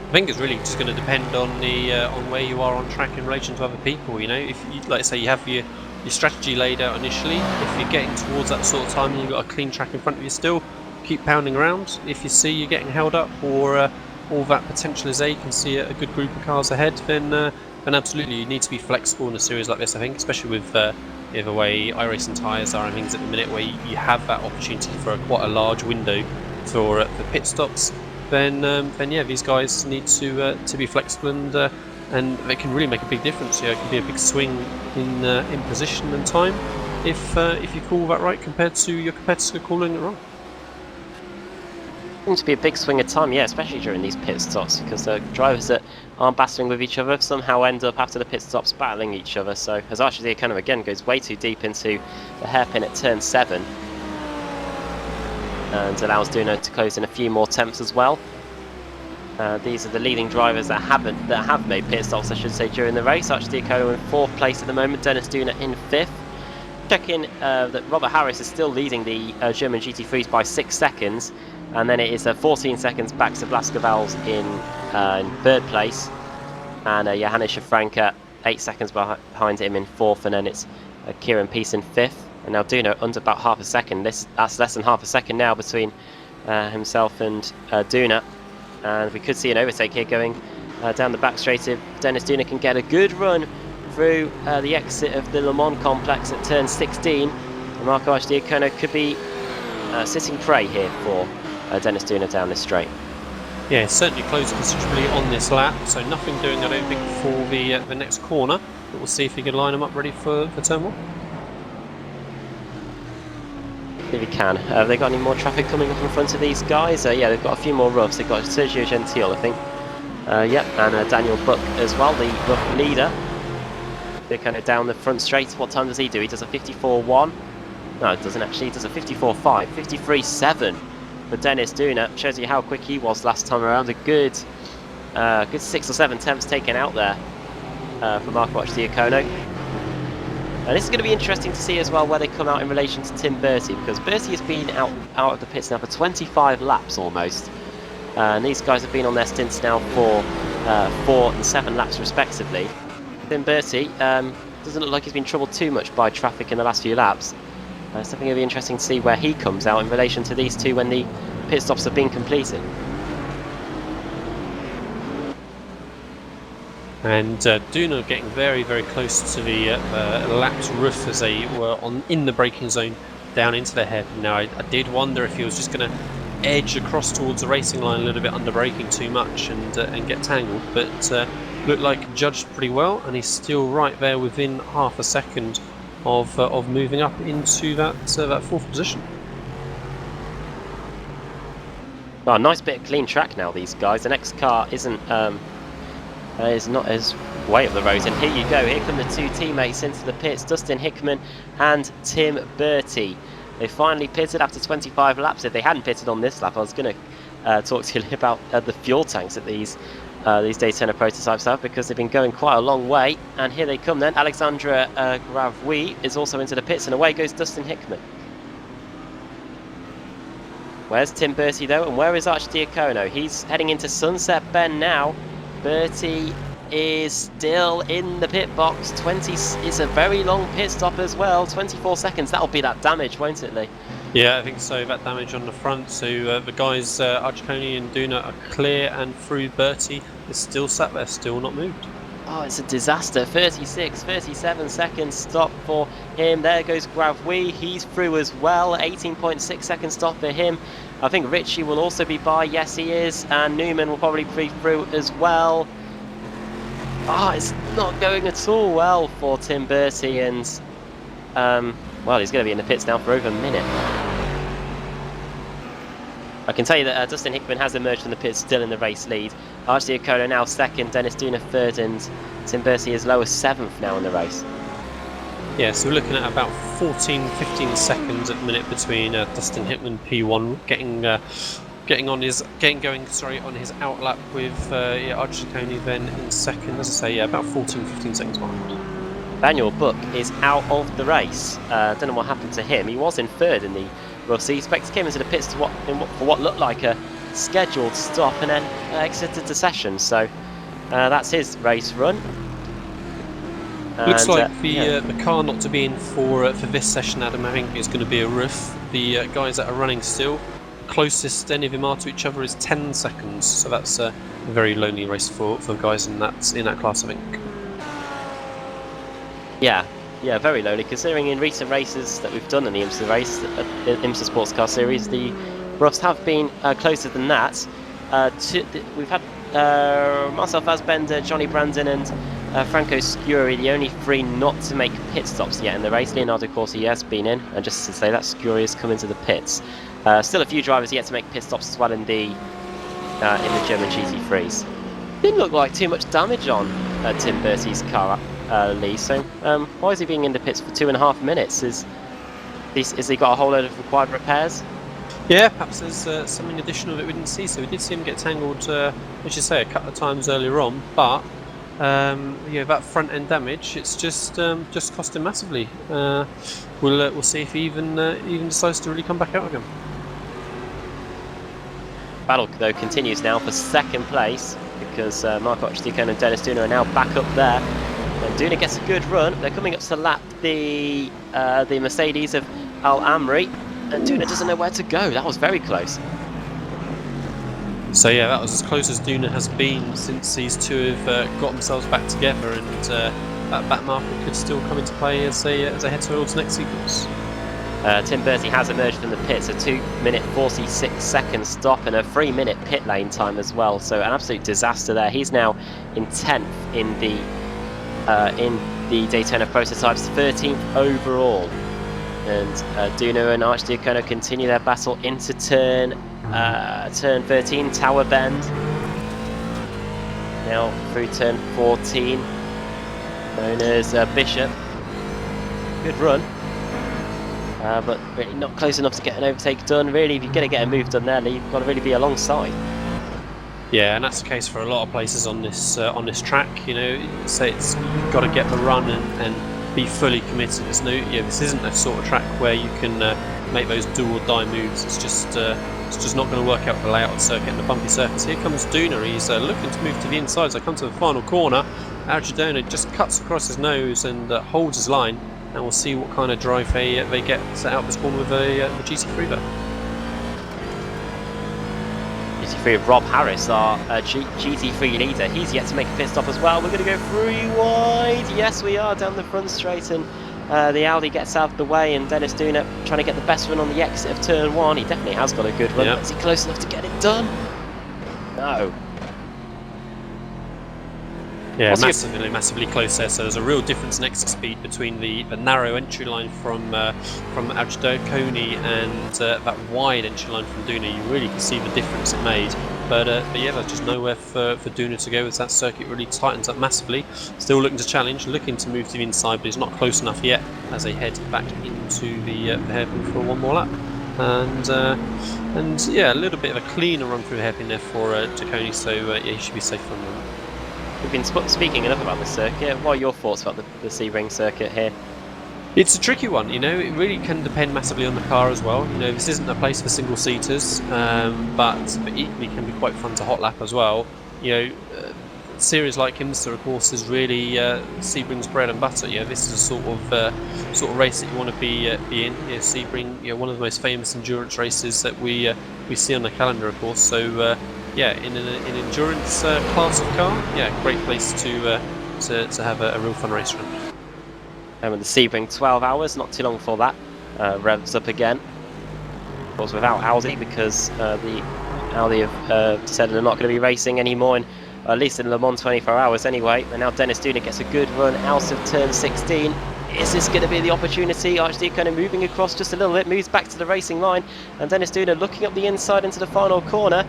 I think it's really just going to depend on the on where you are on track in relation to other people. You know, if you, like say, you have your strategy laid out initially, if you're getting towards that sort of time and you've got a clean track in front of you still, keep pounding around. If you see you're getting held up, or all that potential is there, you can see a good group of cars ahead, then absolutely you need to be flexible in a series like this. I think, especially with the way iRacing tyres are and things at the minute, where you have that opportunity for quite a large window for pit stops. Then yeah, these guys need to be flexible, and they can really make a big difference. Yeah, it can be a big swing in position and time if you call that right compared to your competitor calling it wrong. Seems to be a big swing of time, yeah, especially during these pit stops, because the drivers that aren't battling with each other somehow end up after the pit stops battling each other. So as Archdiacono again goes way too deep into the hairpin at turn 7. And allows Duna to close in a few more temps as well. These are the leading drivers that have made pit stops, I should say, during the race. Archdiacono in 4th place at the moment, Dennis Duna in 5th. Checking that Robert Harris is still leading the German GT3s by 6 seconds, and then it is 14 seconds back to Blascavals in 3rd place, and Johannes Shafranka 8 seconds behind him in 4th, and then it's Kieran Peace in 5th. And now Duna under about half a second. That's less than half a second now between himself and Duna. And we could see an overtake here going down the back straight if Dennis Duna can get a good run through the exit of the Le Mans complex at turn 16. And Marco Archdiacono could be sitting prey here for Dennis Duna down this straight. Yeah, certainly closed considerably on this lap, so nothing doing, I don't think, for the next corner. But we'll see if he can line them up ready for turn 1. If he can. Have they got any more traffic coming up in front of these guys? Yeah, they've got a few more roughs. They've got Sergio Gentile, I think. Yep, and Daniel Buck as well, the rough leader. They're kind of down the front straight. What time does he do? He does a 54.1. No, it doesn't actually. He does a 54.5. 53.7 for Dennis Duna. Shows you how quick he was last time around. A good 6 or 7 temps taken out there for Marco Archdiacono. And this is going to be interesting to see as well where they come out in relation to Tim Bertie, because Bertie has been out of the pits now for 25 laps almost. And these guys have been on their stints now for 4 and 7 laps respectively. Tim Bertie doesn't look like he's been troubled too much by traffic in the last few laps. It's definitely going to be interesting to see where he comes out in relation to these two when the pit stops have been completed. And Duna getting very, very close to the lapped roof as they were in the braking zone down into the hairpin. Now, I did wonder if he was just going to edge across towards the racing line a little bit under braking too much and get tangled, but looked like judged pretty well, and he's still right there within half a second of moving up into that 4th position. Oh, nice bit of clean track now, these guys. The next car isn't is not as way up the road, and here you go. Here come the 2 teammates into the pits, Dustin Hickman and Tim Bertie. They finally pitted after 25 laps. If they hadn't pitted on this lap, I was going to talk to you about the fuel tanks that these Daytona prototypes have, because they've been going quite a long way. And here they come then. Alexandra Gravui is also into the pits, and away goes Dustin Hickman. Where's Tim Bertie though, and where is Archdiacono? He's heading into Sunset Bend now. Bertie is still in the pit box. 20 is a very long pit stop as well. 24 seconds. That'll be that damage, won't it, Lee? Yeah, I think so. That damage on the front. So the guys, Archiconi and Duna, are clear, and through Bertie is still sat there, still not moved. Oh, it's a disaster. 36, 37 seconds stop for him. There goes Gravui. He's through as well. 18.6 second stop for him. I think Ritchie will also be by. Yes, he is. And Newman will probably be through as well. Ah, it's not going at all well for Tim Bertie. And, well, he's going to be in the pits now for over a minute. I can tell you that Dustin Hickman has emerged from the pits, still in the race lead. Archie Okono now second, Dennis Duna third, and Tim Bertie is low as seventh now in the race. Yeah, so we're looking at about 14-15 seconds at the minute between Dustin Hickman P1 getting going on his outlap with Archiconi then in second. As I say, yeah, about 14-15 seconds behind. Daniel Buck is out of the race. Don't know what happened to him. He was in third in the Rossi. Spector came into the pits for what looked like a scheduled stop and then exited the session. So that's his race run. Looks like the car not to be in for this session, Adam. I think is going to be a roof. The guys that are running still, closest any of them are to each other is 10 seconds. So that's a very lonely race for guys in that class, I think. Yeah, very lonely, considering in recent races that we've done in the IMSA race, the IMSA Sportscar Series, the roughs have been closer than that. We've had Marcel Fassbender, Johnny Brandon and Franco Scuri, the only three not to make pit stops yet in the race. Leonardo Corsi has been in, and just to say that, Scuri has come into the pits. Still a few drivers yet to make pit stops as well in the German GT3s. Didn't look like too much damage on Tim Bertie's car, Lee, so why is he being in the pits for 2.5 minutes? Is he got a whole load of required repairs? Yeah, perhaps there's something additional that we didn't see. So we did see him get tangled, as you say, a couple of times earlier on, but yeah, that front end damage, it's just cost him massively. We'll see if he even decides to really come back out again. Battle though continues now for second place, because Marco Archidicone and Dennis Duna are now back up there. And Duna gets a good run. They're coming up to lap the Mercedes of Al Amri, and Duna doesn't know where to go. That was very close. So yeah, that was as close as Duna has been since these two have got themselves back together, and that back marker could still come into play as they head towards the next sequence. Tim Bertie has emerged from the pits, a 2-minute 46 second stop and a 3-minute pit lane time as well. So an absolute disaster there. He's now in 10th in the Daytona prototypes, 13th overall. And Duna and Archdiacono continue their battle into turn 13, Tower Bend. Now through turn 14, known as Bishop. Good run. But really not close enough to get an overtake done. Really, if you're going to get a move done there, you've got to really be alongside. Yeah, and that's the case for a lot of places on this track. You know, say you've got to get the run and be fully committed. There's no, this isn't a sort of track where you can make those do or die moves. It's just not going to work out for the layout of the circuit and the bumpy surface. Here comes Duna. He's looking to move to the inside. As I come to the final corner, Archidona just cuts across his nose and holds his line. And we'll see what kind of drive they get set out this corner with the GT3 there. GT3 of Rob Harris, our GT3 leader. He's yet to make a pit stop as well. We're going to go 3 wide. Yes, we are down the front straight, and the Audi gets out of the way, and Dennis Duna trying to get the best run on the exit of turn 1. He definitely has got a good run. Yep. Is he close enough to get it done? No. Yeah, massively close there. So there's a real difference in exit speed between the narrow entry line from Archidicone and that wide entry line from Duna. You really can see the difference it made. But yeah, there's just nowhere for Duna to go as that circuit really tightens up massively. Still looking to challenge, looking to move to the inside, but he's not close enough yet as they head back into the hairpin for one more lap. And yeah, a little bit of a cleaner run through the hairpin there for Ciccone, so yeah, he should be safe from them. We've been speaking enough about the circuit. What are your thoughts about the Sebring circuit here? It's a tricky one, you know. It really can depend massively on the car as well. You know, this isn't a place for single seaters, but equally can be quite fun to hot lap as well. You know, series like IMSA, of course, is really Sebring's bread and butter. This is a sort of race that you want to be in. Sebring, one of the most famous endurance races that we see on the calendar, of course. So in an endurance class of car, great place to have a real fun race run. And with the Sebring 12 hours, not too long before that, revs up again. Of course, without Audi, because the Audi have decided they're not going to be racing anymore, at least in Le Mans 24 hours anyway. And now Dennis Duna gets a good run out of turn 16. Is this going to be the opportunity? Archdiakono moving across just a little bit, moves back to the racing line, and Dennis Duna looking up the inside into the final corner.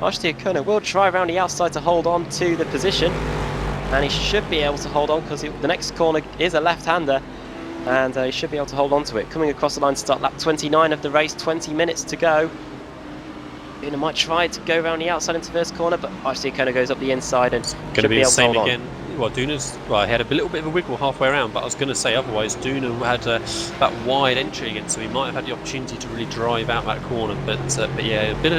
Archdiakono will try around the outside to hold on to the position, and he should be able to hold on because the next corner is a left-hander, and he should be able to hold on to it. Coming across the line to start lap 29 of the race, 20 minutes to go. Duna might try to go around the outside into first corner, but Archdiakono goes up the inside and should be able to hold on. Again. Well, Duna's had a little bit of a wiggle halfway around, but I was going to say otherwise. Duna had that wide entry again, so he might have had the opportunity to really drive out that corner. But a bit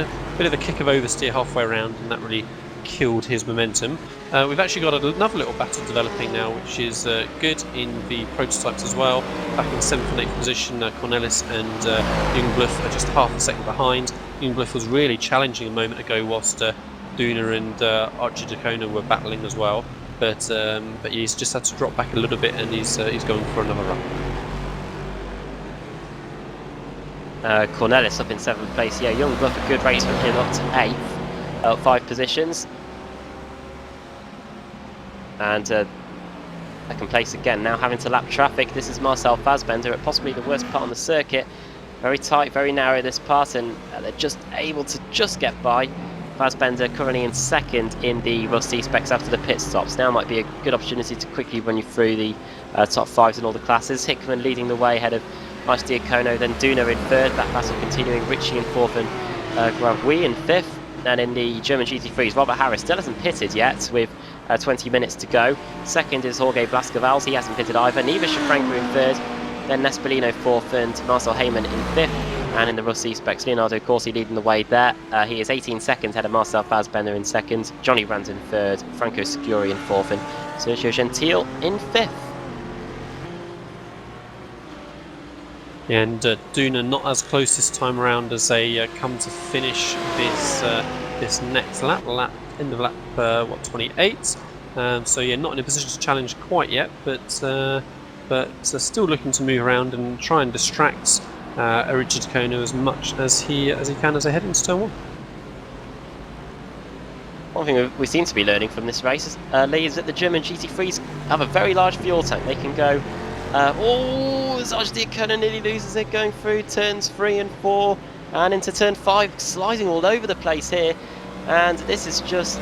of a kick of oversteer halfway around, and that really killed his momentum. We've actually got another little battle developing now, which is good in the prototypes as well. Back in 7th and 8th position, Cornelis and Jungbluff are just half a second behind. Jungbluff was really challenging a moment ago whilst Duna and Archdiakono were battling as well. But he's just had to drop back a little bit, and he's going for another run. Cornelis up in 7th place. Jungbluff, a good race from him up to 8th, 5 positions. And second place again, now having to lap traffic. This is Marcel Fassbender at possibly the worst part on the circuit. Very tight, very narrow this part, and they're just able to just get by. Fassbender currently in 2nd in the Rusty specs after the pit stops. Now might be a good opportunity to quickly run you through the top 5s in all the classes. Hickman leading the way ahead of Archdiakono, then Duna in 3rd. That battle continuing. Ritchie in 4th and Gravui in 5th. And in the German GT3s, Robert Harris still hasn't pitted yet with 20 minutes to go. 2nd is Jorge Blascavals. He hasn't pitted either. Neither Schifranca in 3rd. Then Nespolino 4th and Marcel Heyman in 5th. And in the Rus specs, Leonardo Corsi leading the way there. He is 18 seconds ahead of Marcel Fassbender in 2nd, Johnny Rand in 3rd, Franco Scuri in 4th, and Sergio Gentile in 5th. And Duna not as close this time around as they come to finish this next lap, end of lap 28. So not in a position to challenge quite yet, but still looking to move around and try and distract Archdiakono as much as he can as they head into turn 1. One thing we seem to be learning from this race, Lee, is that the German GT3s have a very large fuel tank. They can go, Archdiakono nearly loses it going through turns 3 and 4 and into turn 5, sliding all over the place here. And this is just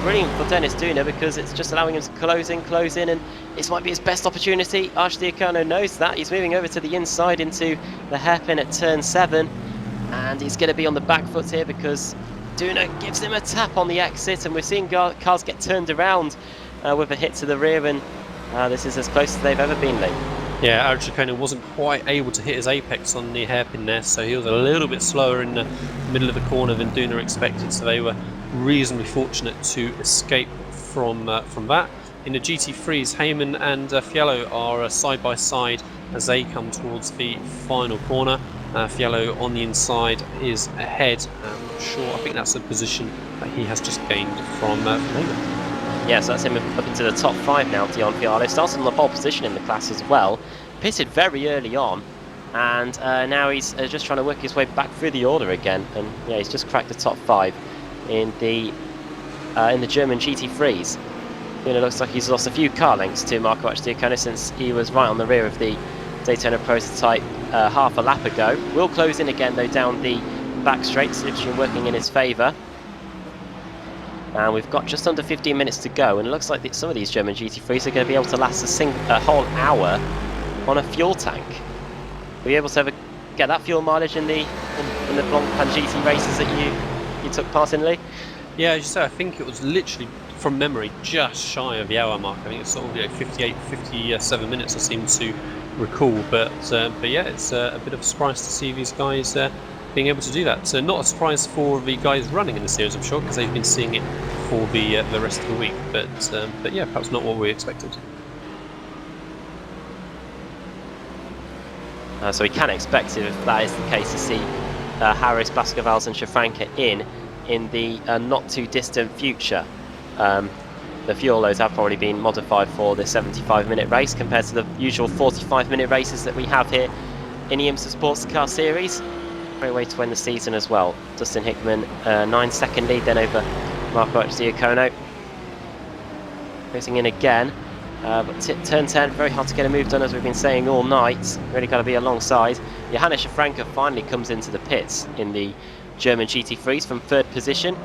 brilliant for Dennis Duna because it's just allowing him to close in, and this might be his best opportunity. Archdiakono knows that. He's moving over to the inside into the hairpin at turn 7, and he's going to be on the back foot here because Duna gives him a tap on the exit, and we're seeing cars get turned around with a hit to the rear, and this is as close as they've ever been, Lee. Yeah, Archdiakono wasn't quite able to hit his apex on the hairpin there, so he was a little bit slower in the middle of the corner than Duna expected, so they were reasonably fortunate to escape from that. In the GT3s, Heyman and Fiello are side by side as they come towards the final corner. Fiello on the inside is ahead. I'm not sure, I think that's a position that he has just gained from Heyman. Yeah, so that's him up into the top 5 now, Dion Fiallo. Started on the pole position in the class as well. Pitted very early on, and now he's just trying to work his way back through the order again. And yeah, he's just cracked the top 5 in the German GT3s. It looks like he's lost a few car lengths to Marco Archdiakono since he was right on the rear of the Daytona prototype half a lap ago. Will close in again though down the back straight, Slipstream working in his favour. And we've got just under 15 minutes to go, and it looks like some of these German GT3s are going to be able to last a whole hour on a fuel tank. Were you able to ever get that fuel mileage in the Blancpain GT races that you took part in, Lee? Yeah, as you say, I think it was literally, from memory, just shy of the hour mark. I think it's sort of 58, 57 minutes I seem to recall. But yeah, it's a bit of a surprise to see these guys being able to do that. So not a surprise for the guys running in the series, I'm sure, because they've been seeing it for the rest of the week. But yeah, perhaps not what we expected. So we can expect it, if that is the case, to see Harris, Blascovals and Shafranka in the not too distant future. The fuel loads have probably been modified for the 75-minute race compared to the usual 45-minute races that we have here in the IMSA Sportscar Series. Great way to end the season as well. Dustin Hickman, 9-second lead then over Marco Diacono. Racing in again, but turn 10, very hard to get a move done, as we've been saying all night. Really got to be alongside. Johannes Shafranka finally comes into the pits in the German GT3s from 3rd position.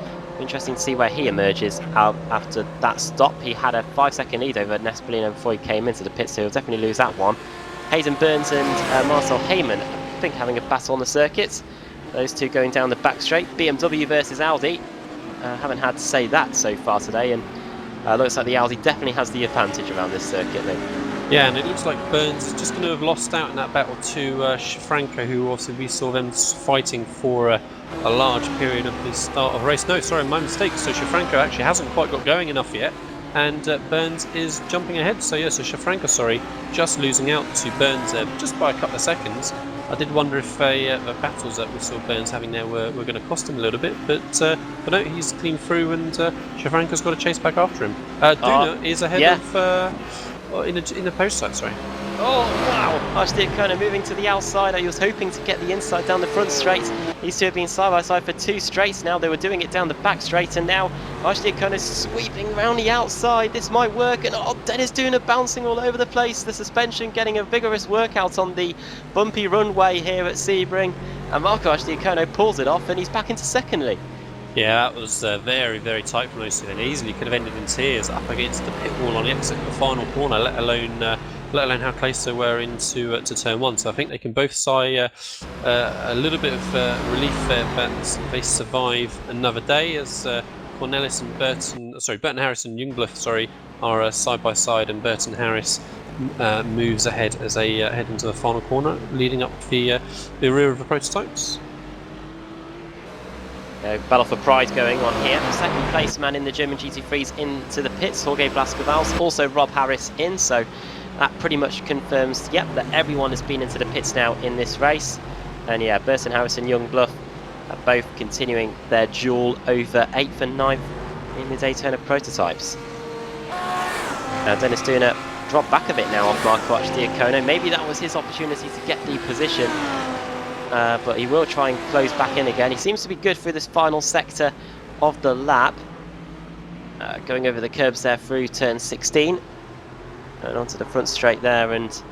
Interesting to see where he emerges out after that stop. He had a 5-second lead over Nespolino before he came into the pits, so he'll definitely lose that one. Hayden Burns and Marcel Heyman, I think, having a battle on the circuit. Those two going down the back straight. BMW versus Audi. Haven't had to say that so far today, and looks like the Audi definitely has the advantage around this circuit. Yeah, and it looks like Burns is just going to have lost out in that battle to Shafranka, who obviously we saw them fighting for a large period of the start of the race. No, sorry, my mistake. So Shafranka actually hasn't quite got going enough yet, and Burns is jumping ahead. So yeah, so Shafranka, sorry, just losing out to Burns just by a couple of seconds. I did wonder if the battles that we saw Burns having there were going to cost him a little bit, but no, he's clean through, and Shafranka's got to chase back after him. Duna is ahead of in the post side, sorry. Oh wow! Diacono moving to the outside. He was hoping to get the inside down the front straight. These two have been side by side for 2 straights now. They were doing it down the back straight, and now Diacono is sweeping around the outside. This might work, and Dennis Duna bouncing all over the place. The suspension getting a vigorous workout on the bumpy runway here at Sebring, and Marco Diacono pulls it off, and he's back into 2nd lead. Yeah, that was very, very tight from those two. They easily could have ended in tears up against the pit wall on the exit of the final corner, let alone how close they were into to turn 1. So I think they can both sigh a little bit of relief there, but they survive another day as Cornelis and Burton Harris and Jungbluff, are side by side, and Burton Harris moves ahead as they head into the final corner, leading up the rear of the prototypes. Battle for pride going on here. 2nd place man in the German GT3s into the pits, Jorge Blascovals, also Rob Harris in, so that pretty much confirms, that everyone has been into the pits now in this race. And yeah, Burton Harris and Jungbluff are both continuing their duel over 8th and 9th in the Daytona prototypes. Now Dennis Duna dropped back a bit now off Marco Diacono. Maybe that was his opportunity to get the position. But he will try and close back in again. He seems to be good through this final sector of the lap. Going over the curbs there through turn 16. And onto the front straight there. And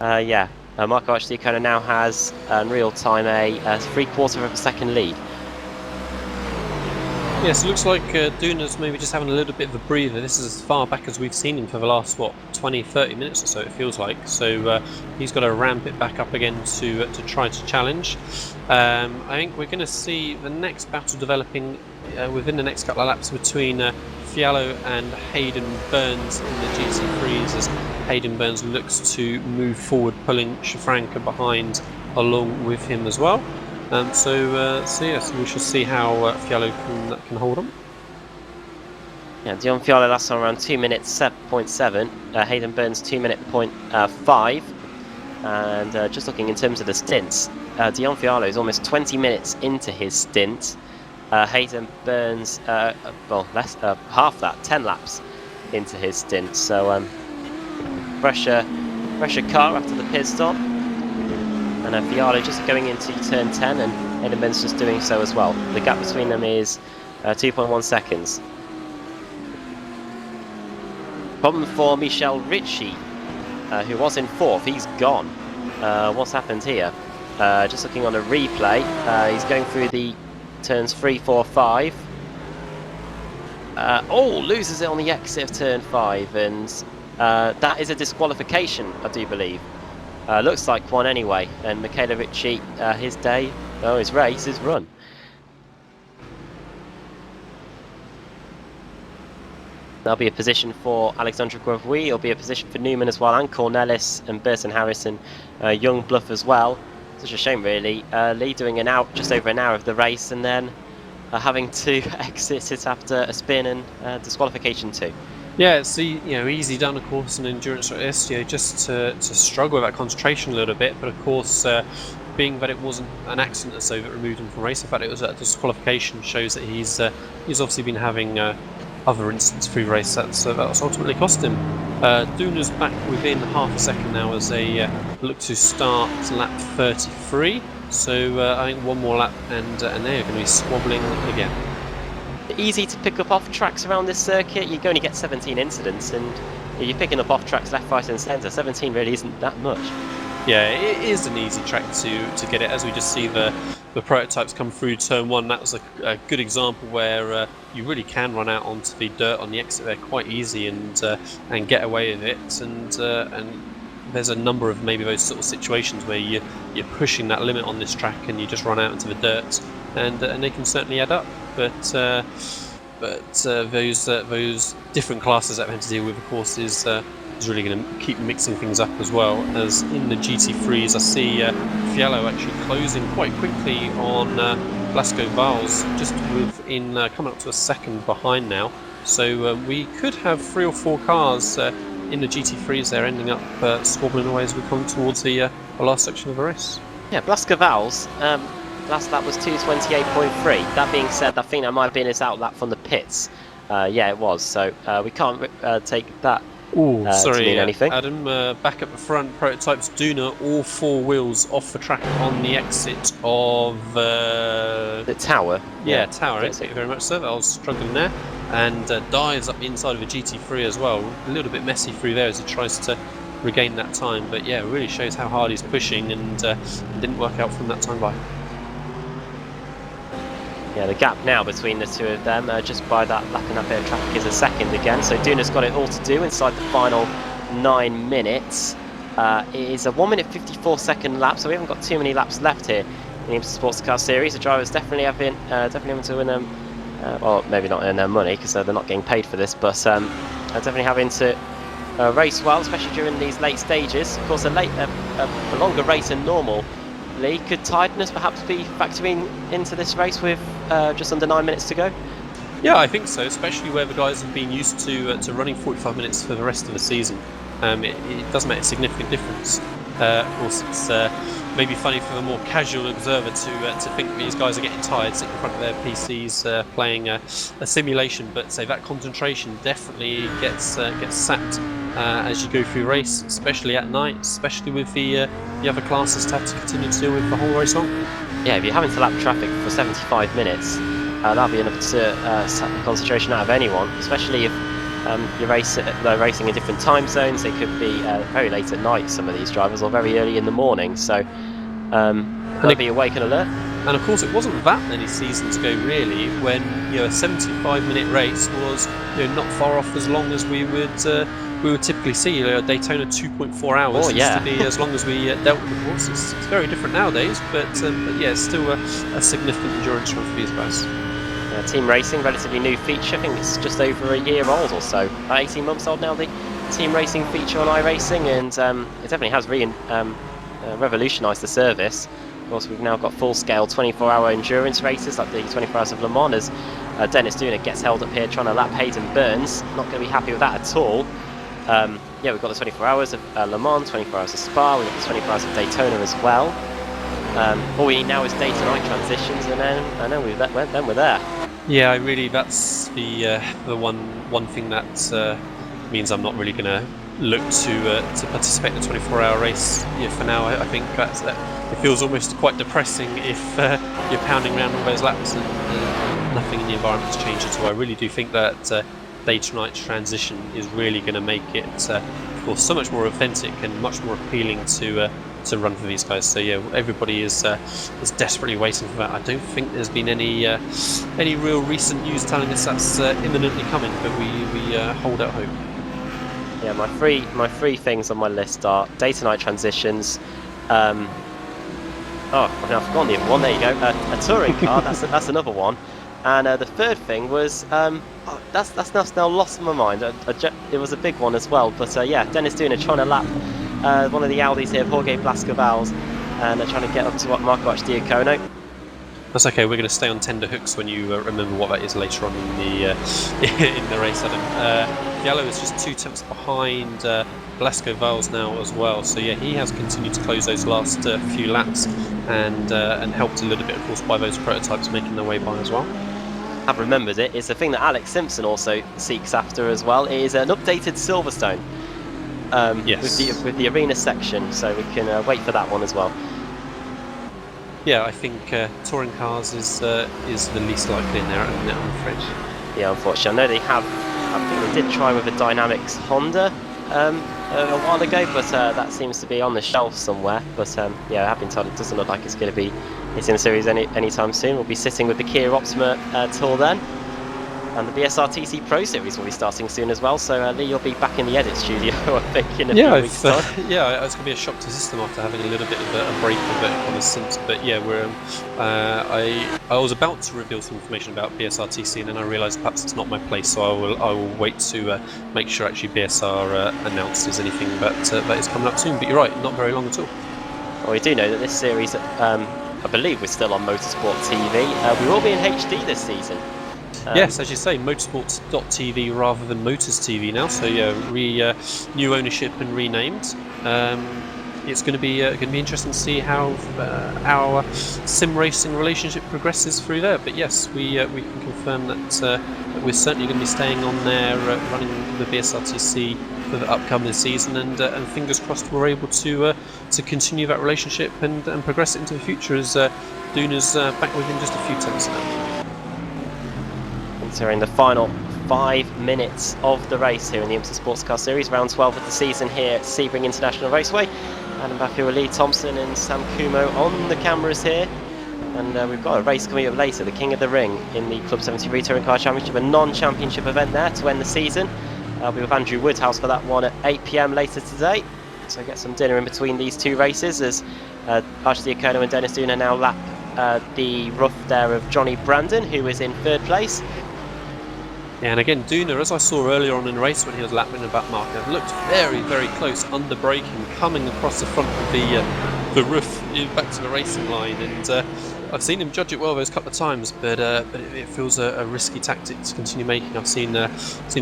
Marco Diacono now has in real time a 3/4 of a second lead. Yes, it looks like Duna's maybe just having a little bit of a breather. This is as far back as we've seen him for the last, 20-30 minutes or so, it feels like. So he's got to ramp it back up again to try to challenge. I think we're going to see the next battle developing within the next couple of laps between Fiallo and Hayden Burns in the GT3s, as Hayden Burns looks to move forward, pulling Shafranka behind along with him as well. So yes, we shall see how Fiallo can hold on. Yeah, Dion Fiallo last time around 2 minutes 7.7. Hayden Burns 2 minute 0.5. And just looking in terms of the stints, Dion Fiallo is almost 20 minutes into his stint. Hayden Burns, less half that, 10 laps into his stint. So fresher car after the pit stop. And Fiallo just going into turn 10, and Hayden Burns just doing so as well. The gap between them is 2.1 seconds. Problem for Michel Ricci, who was in 4th. He's gone. What's happened here? Just looking on a replay, he's going through the turns 3, 4, 5. Loses it on the exit of turn 5, and that is a disqualification, I do believe. Looks like one anyway, and Michele Ricci, his day, his race, his run. There'll be a position for Alexandre Gravouille, there'll be a position for Newman as well, and Cornelis, and Burton Harris, and Jungbluff as well. Such a shame, really. Lee doing just over an hour of the race, and then having to exit it after a spin and disqualification too. Yeah, it's easy done, of course, in endurance like this. Just to struggle with that concentration a little bit, but of course, being that it wasn't an accident that's so that removed him from race, the fact it was a disqualification shows that he's obviously been having other incidents through the race. That's ultimately cost him. Duna's back within half a second now as they look to start lap 33. So I think one more lap and they're going to be squabbling again. Easy to pick up off tracks around this circuit. You only get 17 incidents, and you're picking up off tracks left, right, and centre. 17 really isn't that much. Yeah, it is an easy track to get it. As we just see the prototypes come through turn 1, that was a good example where you really can run out onto the dirt on the exit there quite easy and get away with it. And there's a number of maybe those sort of situations where you're pushing that limit on this track and you just run out into the dirt, and they can certainly add up. But those different classes that we have to deal with, of course, is really going to keep mixing things up as well. As in the GT3s, I see Fiallo actually closing quite quickly on Blasco Vals, just within coming up to a second behind now. So we could have 3 or 4 cars in the GT3s there ending up squabbling away as we come towards the last section of the race. Yeah, Blasco Vals. Last lap was 2:28.3. That being said, I think that might have been his out lap from the pits. Yeah, it was. So we can't take that to mean anything. Adam, back at the front, prototypes Duna, all 4 wheels off the track on the exit of the Tower. Yeah, Tower. Thank you very much, sir. I was struggling there. And dives up the inside of a GT3 as well. A little bit messy through there as he tries to regain that time. But yeah, it really shows how hard he's pushing, and didn't work out from that time by. Yeah, the gap now between the two of them, just by that lapping up air traffic, is a second again. So Duna's got it all to do inside the final 9 minutes. It is a 1 minute 54 second lap, so we haven't got too many laps left here in the IMSA Sportscar Series. The drivers definitely having to win them, well, maybe not earn their money because they're not getting paid for this, but definitely having to race well, especially during these late stages. Of course, a longer race than normal. Lee, could tiredness perhaps be factoring into this race with just under 9 minutes to go? Yeah, I think so, especially where the guys have been used to running 45 minutes for the rest of the season. It does make a significant difference. Of course, it's maybe funny for the more casual observer to think that these guys are getting tired sitting in front of their PCs playing a simulation, but say that concentration definitely gets sapped as you go through race, especially at night, especially with the other classes to have to continue to deal with the whole race long. Yeah, if you're having to lap traffic for 75 minutes, that'll be enough to sap the concentration out of anyone, especially if you're racing in different time zones. They could be very late at night, some of these drivers, or very early in the morning, so they'll be awake and alert. And of course, it wasn't that many seasons ago, really, when a 75-minute race was not far off as long as we would typically see. Daytona 2.4 hours used to be as long as we dealt with the course. It's very different nowadays, but yeah, it's still a significant endurance run for these guys. Team racing, relatively new feature. I think it's just over a year old or so. 18 months old now, the team racing feature on iRacing, and it definitely has revolutionised the service. Of course, we've now got full-scale 24-hour endurance races like the 24 Hours of Le Mans, as Dennis Duna gets held up here trying to lap Hayden Burns. Not going to be happy with that at all. Yeah, we've got the 24 Hours of Le Mans, 24 Hours of Spa, we've got the 24 Hours of Daytona as well. All we need now is day to night transitions, and then we're there. Yeah, that's the one thing that means I'm not really going to look to participate in the 24-hour race. For now, I think it feels almost quite depressing if you're pounding around all those laps and nothing in the environment's changed at all. I really do think that day to night transition is really going to make it, of course, so much more authentic and much more appealing to run for these guys. So yeah, everybody is desperately waiting for that. I don't think there's been any real recent news telling us that's imminently coming, but we hold out hope. Yeah, my three things on my list are day to night transitions. I've now forgotten the other one. There you go. A touring car. That's another one. And the third thing was that's now lost in my mind. It was a big one as well. But yeah, Dennis Duna trying to lap one of the Audis here, Jorge Blasco Vals, and they're trying to get up to what Marco Diacono. That's okay. We're going to stay on tender hooks when you remember what that is later on in the in the race, Adam. Yellow is just 2 tenths behind Blasco Valls now as well. So yeah, he has continued to close those last few laps and helped a little bit, of course, by those prototypes making their way by as well. I've remembered it. It's a thing that Alex Simpson also seeks after as well. It is an updated Silverstone Yes. with the arena section, so we can wait for that one as well. Yeah, I think touring cars is the least likely in there, isn't it, I'm afraid. Yeah, unfortunately. I know they have. I think they did try with a Dynamics Honda a while ago, but that seems to be on the shelf somewhere. But yeah, I have been told it doesn't look like it's going to be in the series anytime soon. We'll be sitting with the Kia Optima till then. And the BSRTC Pro Series will be starting soon as well, so Lee, you'll be back in the edit studio, I think, in a few weeks' time. Yeah, it's going to be a shock to the system after having a little bit of a break of it on the since. But yeah, we're I was about to reveal some information about BSRTC, and then I realised perhaps it's not my place, so I will wait to make sure actually BSR announces anything that is coming up soon. But you're right, not very long at all. Well, we do know that this series, I believe, we're still on Motorsport TV. We will be in HD this season. Yes, as you say, motorsports.tv rather than Motors TV now. So yeah, new ownership and renamed. It's going to be interesting to see how our sim racing relationship progresses through there. But yes, we can confirm that we're certainly going to be staying on there, running the BSRTC for the upcoming season, and fingers crossed we're able to continue that relationship and progress it into the future as Duna's back within just a few tenths now. Entering the final 5 minutes of the race here in the IMSA Sportscar Series, round 12 of the season here at Sebring International Raceway. Adam Baffield, Lee Thompson and Sam Kumo on the cameras here. And we've got a race coming up later, the King of the Ring in the Club 73 Touring Car Championship, a non-championship event there to end the season. I'll be with Andrew Woodhouse for that one at 8 PM later today. So get some dinner in between these two races as Archdiacono and Dennis Duna now lap the rough there of Johnny Brandon, who is in 3rd place. Yeah, and again, Duna, as I saw earlier on in the race when he was lapping the back marker, looked very, very close under braking, coming across the front of the roof back to the racing line. And I've seen him judge it well those couple of times, but it feels a risky tactic to continue making. I've seen a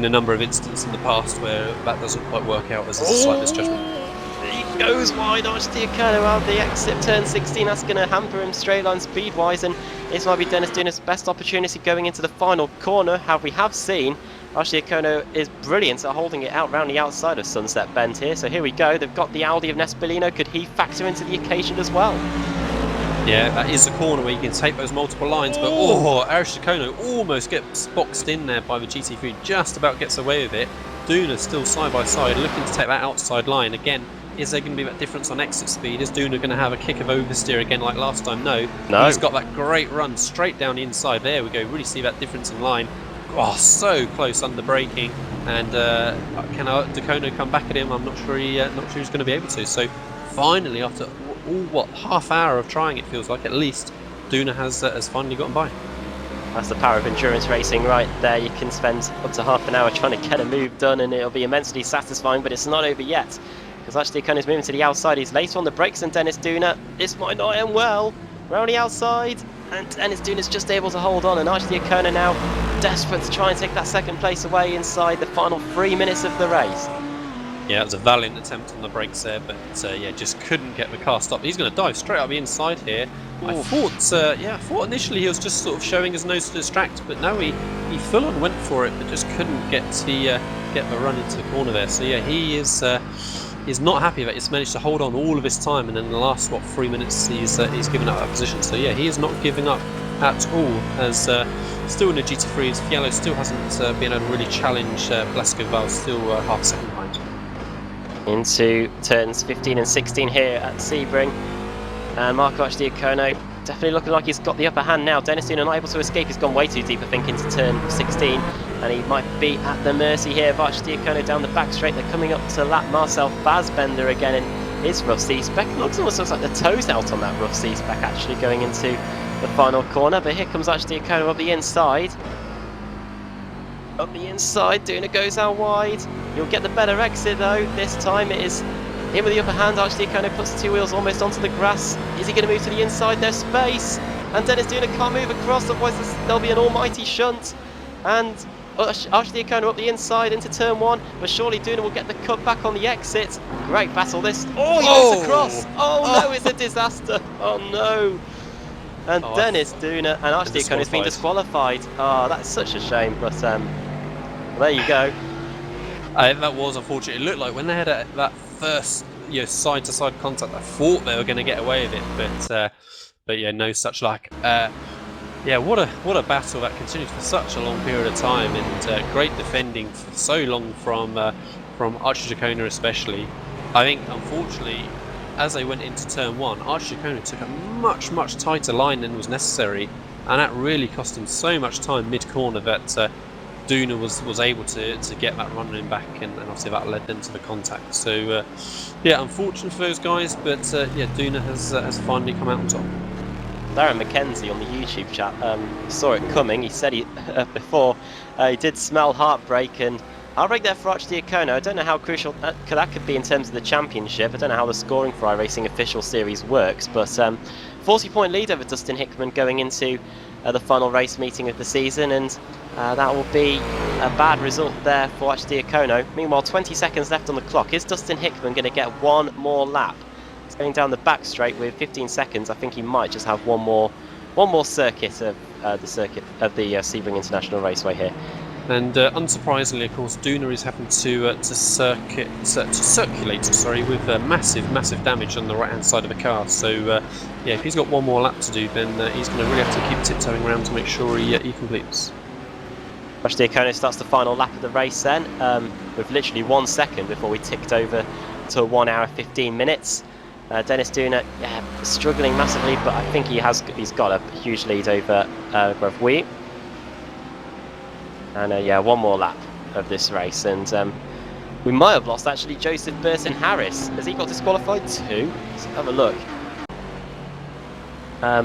number of instances in the past where that doesn't quite work out as a slight misjudgment. He goes wide, Archdiacono out the exit, turn 16. That's going to hamper him straight line speed wise, and this might be Dennis Duna's best opportunity going into the final corner. How we have seen Archdiacono is brilliant at holding it out round the outside of Sunset Bend here. So here we go. They've got the Audi of Nespolino. Could he factor into the occasion as well? Yeah, that is a corner where you can take those multiple lines, but Archdiacono almost gets boxed in there by the GT3, just about gets away with it. Duna still side by side, looking to take that outside line again. Is there going to be that difference on exit speed? Is Duna going to have a kick of oversteer again like last time? No. He's got that great run straight down the inside. There we go. Really see that difference in line. Oh, so close under braking. And can Diacono come back at him? I'm not sure he's going to be able to. So finally, after half hour of trying, it feels like at least Duna has finally gotten by. That's the power of endurance racing right there. You can spend up to half an hour trying to get a move done, and it'll be immensely satisfying. But it's not over yet, because Archdiacono's moving to the outside. He's later on the brakes than Dennis Duna. This might not end well. Round the outside, and Dennis Duna's just able to hold on, and Archdiacono now desperate to try and take that 2nd place away inside the final 3 minutes of the race. Yeah, it was a valiant attempt on the brakes there, but yeah, just couldn't get the car stopped. He's going to dive straight up the inside here. I thought initially he was just sort of showing his nose to distract, but no, he full on went for it, but just couldn't get the run into the corner there. So yeah, he is not happy that he's managed to hold on all of his time, and in the last 3 minutes he's given up that position. So yeah, he is not giving up at all, as still in the GT3, as Fiello still hasn't been able to really challenge Blasco Valls, still half a second behind. Into turns 15 and 16 here at Sebring, and Marco Archdiacono definitely looking like he's got the upper hand now. Dennis Duna not able to escape. He's gone way too deep, I think, into turn 16, and he might be at the mercy here of Archdiacono down the back straight. They're coming up to lap Marcel Fassbender again in his rough C-spec. Almost looks like the toes out on that rough C-spec actually going into the final corner, but here comes Archdiacono up the inside. Up the inside, Duna goes out wide. You'll get the better exit though. This time it is In with the upper hand, Archdiacono puts the two wheels almost onto the grass. Is he going to move to the inside? There's space. And Dennis Duna can't move across, otherwise there'll be an almighty shunt. And Archdiacono up the inside into turn 1, but surely Duna will get the cut back on the exit. Great battle this. Oh, he moves across. Oh no, it's a disaster. Oh no. And Dennis Duna and Archdiacono has been disqualified. Oh, that's such a shame, but there you go. That was unfortunate. It looked like when they had that first side-to-side contact, I thought they were going to get away with it, but yeah, no such luck. Yeah, what a battle that continued for such a long period of time, and great defending for so long from Archdiacono especially. I think, unfortunately, as they went into turn 1, Archdiacono took a much tighter line than was necessary, and that really cost him so much time mid-corner that Duna was able to get that running back, and obviously that led them to the contact. So yeah, unfortunate for those guys, but yeah, Duna has finally come out on top. Darren McKenzie on the YouTube chat saw it coming. He said before he did smell heartbreak, and heartbreak there for Archdiacono. I don't know how crucial that could be in terms of the championship. I don't know how the scoring for iRacing official series works, but 40-point lead over Dustin Hickman going into the final race meeting of the season, and that will be a bad result there for Archdiacono. Meanwhile, 20 seconds left on the clock. Is Dustin Hickman going to get one more lap? He's going down the back straight with 15 seconds. I think he might just have one more circuit of the Sebring International Raceway here. And unsurprisingly, of course, Duna is having to circulate with massive damage on the right-hand side of the car. So yeah, if he's got one more lap to do, then he's going to really have to keep tiptoeing around to make sure he completes. Archdiacono starts the final lap of the race then, with literally 1 second before we ticked over to 1 hour 15 minutes. Dennis Duna, yeah, struggling massively, but I think he's got a huge lead over Gravui. And yeah, one more lap of this race, and we might have lost actually Joseph Burton Harris. Has he got disqualified too? Let's have a look. I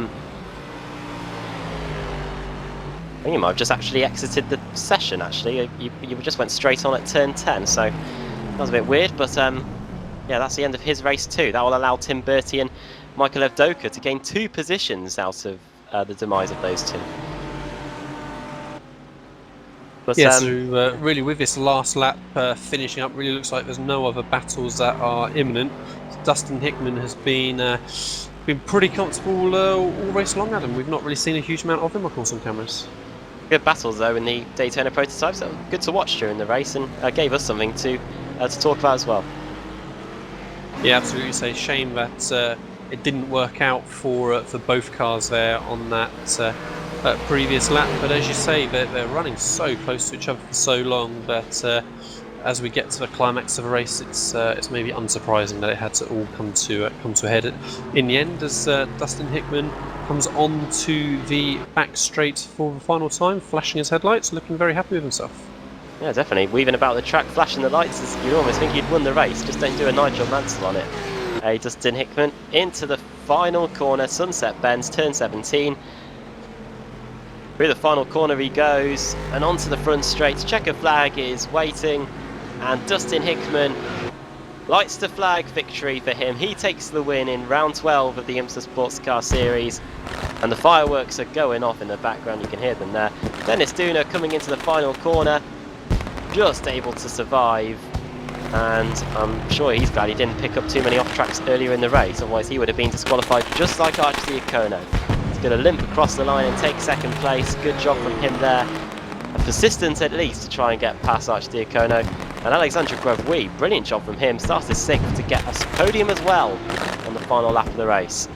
think you might have just actually exited the session. Actually, you just went straight on at turn 10, so that was a bit weird. But yeah, that's the end of his race too. That will allow Tim Bertie and Michael Evdoka to gain 2 positions out of the demise of those two. But, yeah, so really with this last lap finishing up, really looks like there's no other battles that are imminent. Dustin Hickman has been pretty comfortable all race long, Adam. We've not really seen a huge amount of him, of course, on cameras. Good battles though in the Daytona prototypes. So good to watch during the race, and gave us something to talk about as well. Yeah, absolutely. It's a shame that it didn't work out for both cars there on that previous lap. But as you say, they're running so close to each other for so long that as we get to the climax of a race, it's maybe unsurprising that it had to all come to a head in the end, as Dustin Hickman comes on to the back straight for the final time, flashing his headlights, looking very happy with himself. Yeah, definitely. Weaving about the track, flashing the lights, you'd almost think he'd won the race. Just don't do a Nigel Mansell on it. Dustin Hickman into the final corner, Sunset Bends, turn 17. Through the final corner he goes, and onto the front straight. Checker flag is waiting, and Dustin Hickman lights the flag. Victory for him. He takes the win in round 12 of the IMSA Sportscar Series, and the fireworks are going off in the background. You can hear them there. Dennis Duna coming into the final corner, just able to survive, and I'm sure he's glad he didn't pick up too many off tracks earlier in the race, otherwise he would have been disqualified just like Archdiacono. He's going to limp across the line and take second place. Good job from him there. Persistence at least to try and get past Archdiacono. And Alexandre Gravui, brilliant job from him, started 6th to get us podium as well on the final lap of the race.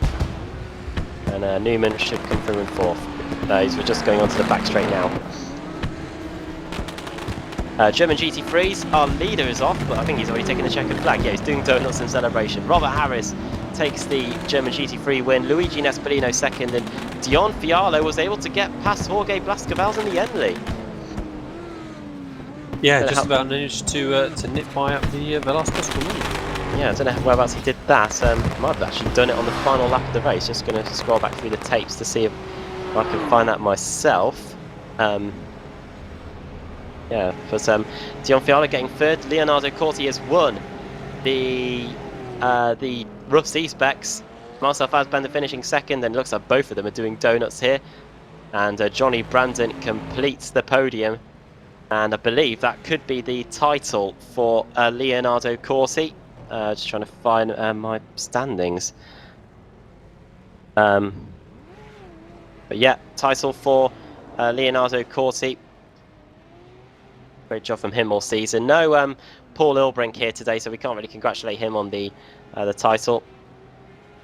And Newman should come through in 4th. We're just going onto the back straight now. German GT3s, our leader is off, but I think he's already taken the checkered flag. Yeah, he's doing donuts in celebration. Robert Harris takes the German GT3 win. Luigi Nespolino second, and Dion Fialo was able to get past Jorge Blascavals in the end lead. Yeah, just about managed to nip by up the last possible minute. Yeah, I don't know whereabouts he did that. Might have actually done it on the final lap of the race. Just going to scroll back through the tapes to see if I can find that myself. Yeah, but Dion Fiala getting 3rd. Leonardo Corti has won the the rough C-Specs. Marcel Fassbender finishing second, and it looks like both of them are doing donuts here. And Johnny Brandon completes the podium. And I believe that could be the title for Leonardo Corsi. Just trying to find my standings. But yeah, title for Leonardo Corsi. Great job from him all season. No Paul Ilbrink here today, so we can't really congratulate him on the title.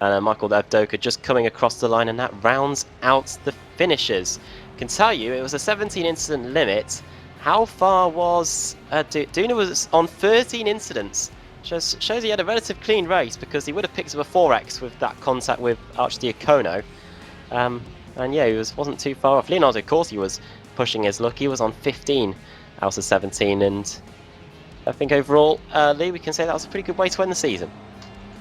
And Michael Evdoka just coming across the line, and that rounds out the finishers. Can tell you, it was a 17 incident limit. How far was Duna was on 13 incidents. Shows he had a relative clean race, because he would have picked up a 4x with that contact with Archdiacono. And yeah, he wasn't too far off. Leonardo Corsi was pushing his luck. He was on 15 out of 17, and I think overall, Lee, we can say that was a pretty good way to end the season.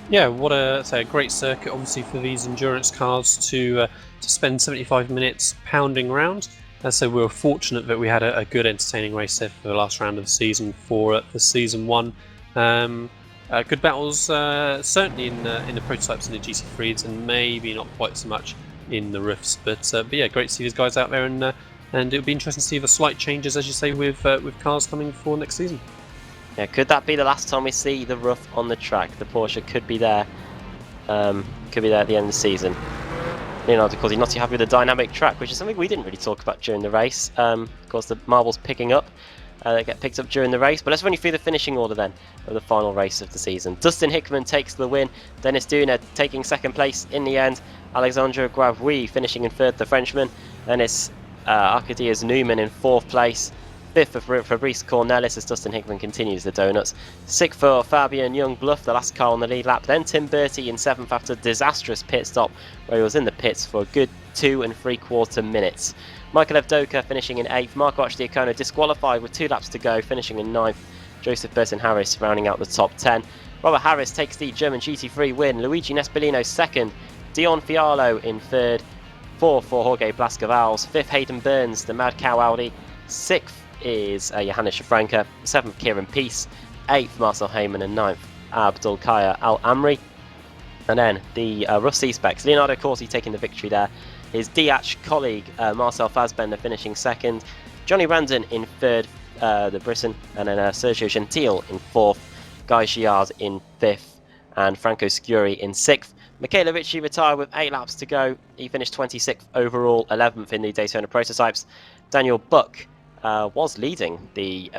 Yeah, what a great circuit, obviously, for these endurance cars to spend 75 minutes pounding around. So we were fortunate that we had a good, entertaining race there for the last round of the season for season 1. Good battles, certainly in the prototypes and the GT3s, and maybe not quite so much in the roofs. But yeah, great to see these guys out there, and it'll be interesting to see the slight changes, as you say, with cars coming for next season. Yeah, could that be the last time we see the rough on the track? The Porsche could be there. Could be there at the end of the season. Leonardo Corsi not too happy with the dynamic track, which is something we didn't really talk about during the race. Of course, the marbles picking up. They get picked up during the race. But let's run you through the finishing order then of the final race of the season. Dustin Hickman takes the win. Dennis Duna taking second place in the end. Alexandre Guavoui finishing in third, the Frenchman. Then it's Arcadius Newman in fourth place. Fifth for Fabrice Cornelis as Dustin Hickman continues the donuts. Sixth for Fabian Youngbluff, the last car on the lead lap. Then Tim Bertie in seventh after a disastrous pit stop, where he was in the pits for a good 2 3/4 minutes. Michael Evdoka finishing in eighth. Marco Archdiacono disqualified with 2 laps to go, finishing in ninth. Joseph Burton Harris rounding out the top 10. Robert Harris takes the German GT3 win. Luigi Nespolino second. Dion Fialo in third. Fourth for Jorge Blascavals. Fifth Hayden Burns, the Mad Cow Audi. Sixth is Johannes Schafranca, 7th Kieran Peace, 8th Marcel Heyman, and 9th Abdul Kaya Al Amri. And then the rough C-Specs, Leonardo Corsi taking the victory there. His Diach colleague Marcel Fassbender finishing second, Johnny Brandon in third, the Briton, and then Sergio Gentile in fourth, Guy Giard in fifth, and Franco Scuri in sixth. Michele Ricci retired with 8 laps to go. He finished 26th overall, 11th in the Daytona prototypes. Daniel Buck was leading the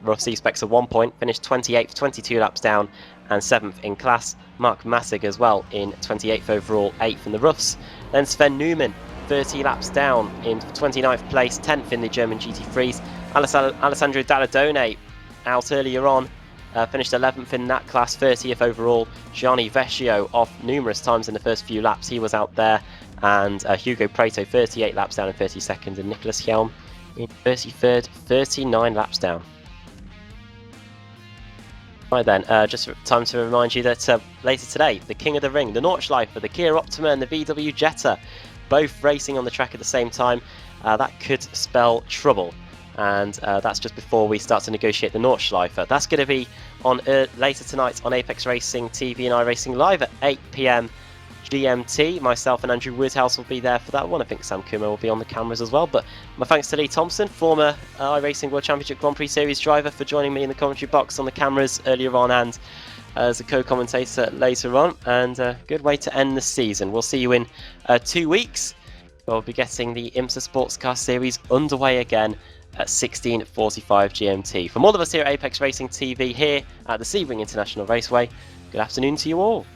rough C-Specs at one point, finished 28th, 22 laps down, and 7th in class. Mark Massig as well in 28th overall, 8th in the roughs. Then Sven Newman, 30 laps down in 29th place, 10th in the German GT3s. Alessandro Dalladone out earlier on, finished 11th in that class, 30th overall. Gianni Vecchio off numerous times in the first few laps, he was out there. And Hugo Preto, 38 laps down and 32nd, and Nicholas Helm in 33rd, 39 laps down. Right then, just time to remind you that later today, the King of the Ring, the Nordschleife, the Kia Optima and the VW Jetta, both racing on the track at the same time. That could spell trouble. And that's just before we start to negotiate the Nordschleife. That's going to be on later tonight on Apex Racing TV and iRacing Live at 8 PM GMT. Myself and Andrew Woodhouse will be there for that one. I think Sam Kuma will be on the cameras as well. But my thanks to Lee Thompson, former iRacing World Championship Grand Prix Series driver, for joining me in the commentary box on the cameras earlier on and as a co-commentator later on. And a good way to end the season. We'll see you in 2 weeks. We'll be getting the IMSA Sportscar Series underway again at 16:45 GMT. From all of us here at Apex Racing TV here at the Sebring International Raceway, good afternoon to you all.